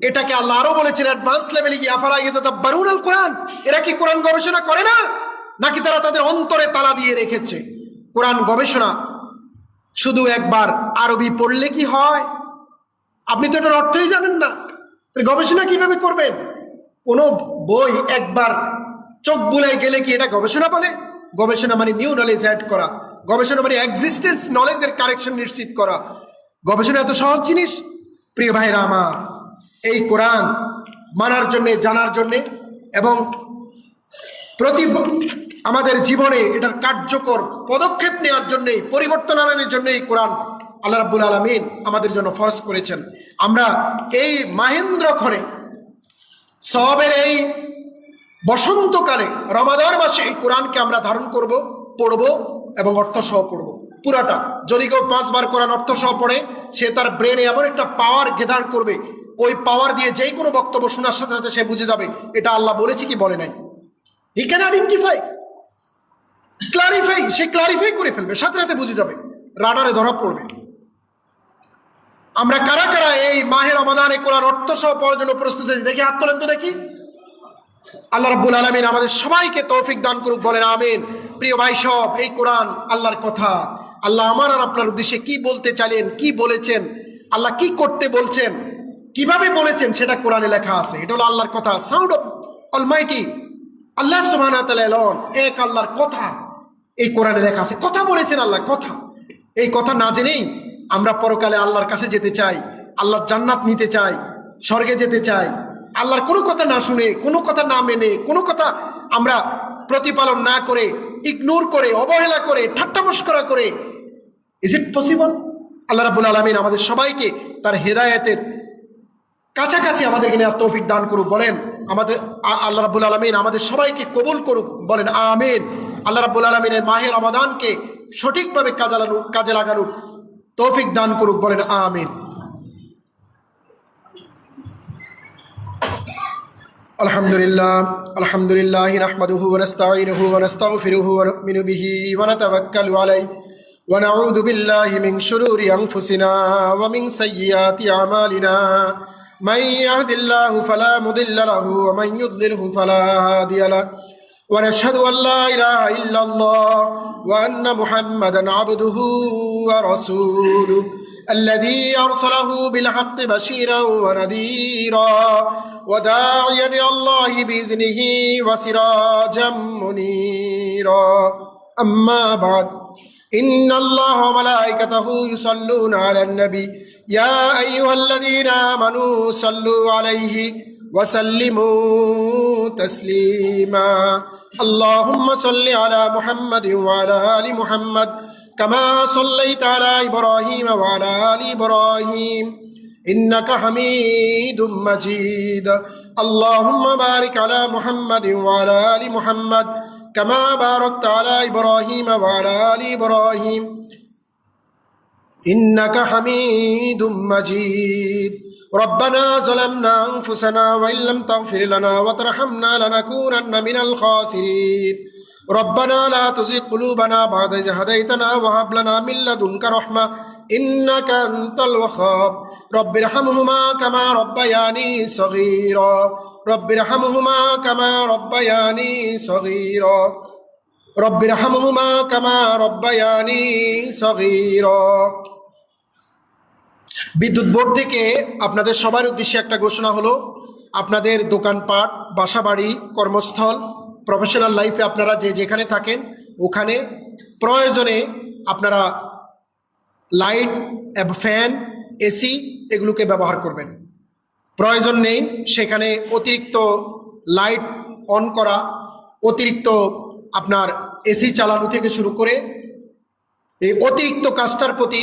A: এটাকে আল্লাহ আরো বলেছেন অ্যাডভান্স লেভেলে, আফালা ইয়াতাদাব্বারুনাল কোরআন, এরা কি কোরআন গবেষণা করে না, নাকি তারা তাদের অন্তরে তালা দিয়ে রেখেছে? কোরআন গবেষণা শুধু একবার আরবি পড়লে কি হয়? আপনি তো এটার অর্থই জানেন না, গবেষণা কিভাবে করবেন? কোন বই একবার চোখ বুলাই গেলে কি এটা গবেষণা বলে? গবেষণা মানে নিউ নলেজ অ্যাড করা, গবেষণা মানে এক্সিস্টেন্স নলেজের কারেকশন নিশ্চিত করা। গবেষণা এত সহজ জিনিস? প্রিয় ভাইরা আমার, এই কোরআন মানার জন্যে, জানার জন্যে এবং আমাদের জীবনে এটার কার্যকর পদক্ষেপ নেওয়ার জন্যই, পরিবর্তন আনার জন্যই কোরআন আল্লাহ রাব্বুল আলামিন আমাদের জন্য ফরজ করেছেন। আমরা এই মাহেন্দ্রক্ষণে, সওয়াবের এই বসন্তকালে, রমাদান মাসে এই কোরআনকে আমরা ধারণ করব, পড়ব এবং অর্থ সহ পড়ব পুরাটা। যদি কেউ 5 বার কোরআন অর্থ সহ পড়ে, সে তার ব্রেনে এমন একটা পাওয়ার গেদার করবে, ওই পাওয়ার দিয়ে যেই কোনো বক্তব্য শোনার সাথে সাথে সে বুঝে যাবে এটা আল্লাহ বলেছে কি বলে নাই। He can identify, say clarify করে ফেলবে, সাথে সাথে বুঝে যাবে, রাডারে ধরা পড়বে। আমরা কারা কারা এই মাহে রমাদানে কোরআন অর্থ সহ পড়ার জন্য প্রস্তুত আছি? দেখি, হাত তোলেন তো দেখি। আল্লাহ রাব্বুল আলামিন আমাদের সবাইকে তৌফিক দান করুক, বলেন আমিন। প্রিয় ভাই সব, এই কোরআন আল্লাহর কথা, আল্লাহ আমার আর আপনার উদ্দেশ্যে কি বলতে চাইলেন, কি বলেছেন, আল্লাহ কি করতে বলছেন, কিভাবে বলেছেন, সেটা কোরআনে লেখা আছে। এটা হলো আল্লাহর কথা, সাউন্ড অফ অলমাইটি। আল্লাহ সুবহানাহু ওয়া তাআলা এলন, এক আল্লাহর কথা এই কোরআনে লেখা আছে। কথা বলেছেন আল্লাহ, কথা। এই কথা না জেনেই আমরা পরকালে আল্লাহর কাছে যেতে চাই, আল্লাহর জান্নাত নিতে চাই, স্বর্গে যেতে চাই। আল্লাহর কোনো কথা না শুনে, কোনো কথা না মেনে, কোনো কথা আমরা প্রতিপালন না করে, ইগনোর করে, অবহেলা করে, ঠাট্টা মশকরা করে, ইজ ইট পসিবল? আল্লাহ রাব্বুল আলামিন আমাদের সবাইকে তার হেদায়েতের কাছাকাছি আমাদেরকে নেওয়ার তৌফিক দান করুক। বলেন আমাদের আল্লাহ রাব্বুল আলামিন আমাদের সবাইকে কবুল করুক। বলেন আমিন। আল্লাহ রাব্বুল আলামিনের মাহে রমাদানকে সঠিকভাবে কাজে লাগানোর তৌফিক দান করুক। বলেন আমিন। আলহামদুলিল্লাহ নাহমাদুহু ওয়া নাস্তাঈনুহু ওয়া নাস্তাগফিরুহু ওয়া নু'মিনু বিহি ওয়া নাতাওয়াক্কালু আলাইহি ওয়া নাউযু বিল্লাহি মিন শুরুরি আনফুসিনা ওয়া মিন সাইয়্যাতি আমালিনা। মান ইয়াহদিল্লাহু ফালা মুদিল্লা লাহু ওয়া মান ইউদ্লিলহু ফালা হাদিয়া লাহু। ওয়া নাশহাদু আল লা ইলাহা ইল্লাল্লাহ ওয়া আন্না মুহাম্মাদান আবদুহু ওয়া রাসূলুহু الذي أرسله بالحق بشيرا ونذيرا وداعيا إلى الله بإذنه وسراجا منيرا. أما بعد، إن الله وملائكته يصلون على النبي يا أيها الذين آمنوا صلوا عليه وسلموا تسليما. اللهم صل على محمد وعلى آل محمد كما صليت على إبراهيم وعلى آل إبراهيم إنك حميد مجيد. اللهم بارك على محمد وعلى آل محمد كما باركت على إبراهيم وعلى آل إبراهيم إنك حميد مجيد. ربنا ظلمنا أنفسنا وإن لم تغفر لنا وترحمنا لنكونن من الخاسرين. ربنا لا تزغ قلوبنا بعد إذ هديتنا وهب لنا من لدنك رحمة إنك أنت الوهاب. رب ارحمهما كما ربياني صغيرا. رب ارحمهما كما ربياني صغيرا. رب ارحمهما كما ربياني صغيرا. বিদ্যুৎ বোর্ড থেকে আপনাদের সবার উদ্দেশ্যে একটা ঘোষণা হলো, আপনাদের দোকানপাট, বাসাবাড়ি, কর্মস্থল, প্রফেশনাল লাইফে আপনারা যেখানে থাকেন ওখানে প্রয়োজনে আপনারা লাইট, ফ্যান, এসি এগুলোকে ব্যবহার করবেন। প্রয়োজন নেই সেখানে অতিরিক্ত লাইট অন করা, অতিরিক্ত আপনার এসি চালানো থেকে শুরু করে এই অতিরিক্ত কাজটার প্রতি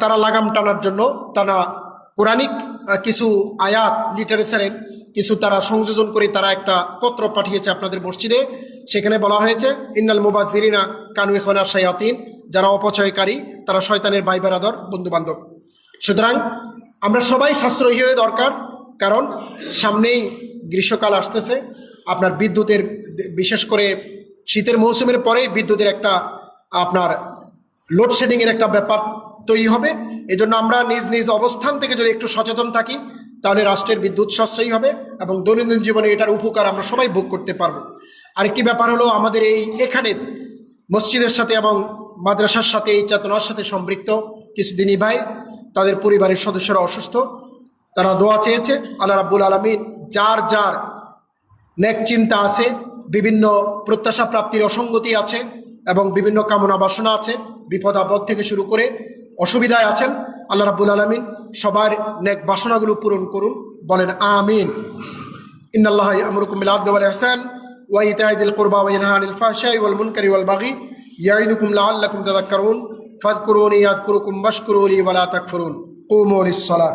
A: তারা লাগাম টানার জন্য তারা কোরআনিক কিছু আয়াত, লিটারেচারের কিছু তারা সংযোজন করে তারা একটা পত্র পাঠিয়েছে আপনাদের মসজিদে। সেখানে বলা হয়েছে ইন্নাল মুবাজ্জিরিনা কানু ইখওয়ানা শায়াতিন, যারা অপচয়কারী তারা শয়তানের ভাই বেরাদর, বন্ধু বান্ধব। সুতরাং আমরা সবাই সাশ্রয়ী হয়ে দরকার, কারণ সামনেই গ্রীষ্মকাল আসতেছে। আপনার বিদ্যুতের, বিশেষ করে শীতের মৌসুমের পরেই বিদ্যুতের একটা আপনার লোডশেডিংয়ের একটা ব্যাপার তৈরি হবে। এজন্য আমরা নিজ নিজ অবস্থান থেকে যদি একটু সচেতন থাকি তাহলে রাষ্ট্রের বিদ্যুৎ সাশ্রয়ী হবে এবং দৈনন্দিন জীবনে এটার উপকার আমরা সবাই ভোগ করতে পারবো। আরেকটি ব্যাপার হলো, আমাদের এখানে মসজিদের সাথে এবং মাদ্রাসার সাথে এই চেতনার সাথে সম্পৃক্ত কিছু দিনী ভাই, তাদের পরিবারের সদস্যরা অসুস্থ, তারা দোয়া চেয়েছে। আল্লাহ রাব্বুল আলামিন যার যার নেক চিন্তা আছে, বিভিন্ন প্রত্যাশা প্রাপ্তির অসঙ্গতি আছে এবং বিভিন্ন কামনা বাসনা আছে, বিপদ আপদ থেকে শুরু করে অসুবিধায় আছেন, আল্লাহ রাব্বুল আলামিন সবার নেক বাসনাগুলো পূরণ করুন। বলেন আমিন। ইন্নাল্লাহা ইয়া'মুরুকুম বিল আদলি ওয়াল ইহসান ওয়া ইতা'i যিল কুরবা ওয়া ইয়ানহা আনিল ফাহশাই ওয়াল মুনকারি ওয়াল বাগি ইয়া'iদুকুম লা'আল্লাকুম তাযাক্কারুন ফাযকুরুনি আযকুরুকুম ওয়াশকুরু লি ওয়া লা তাকফুরুন। কুমু লিস-সালাহ।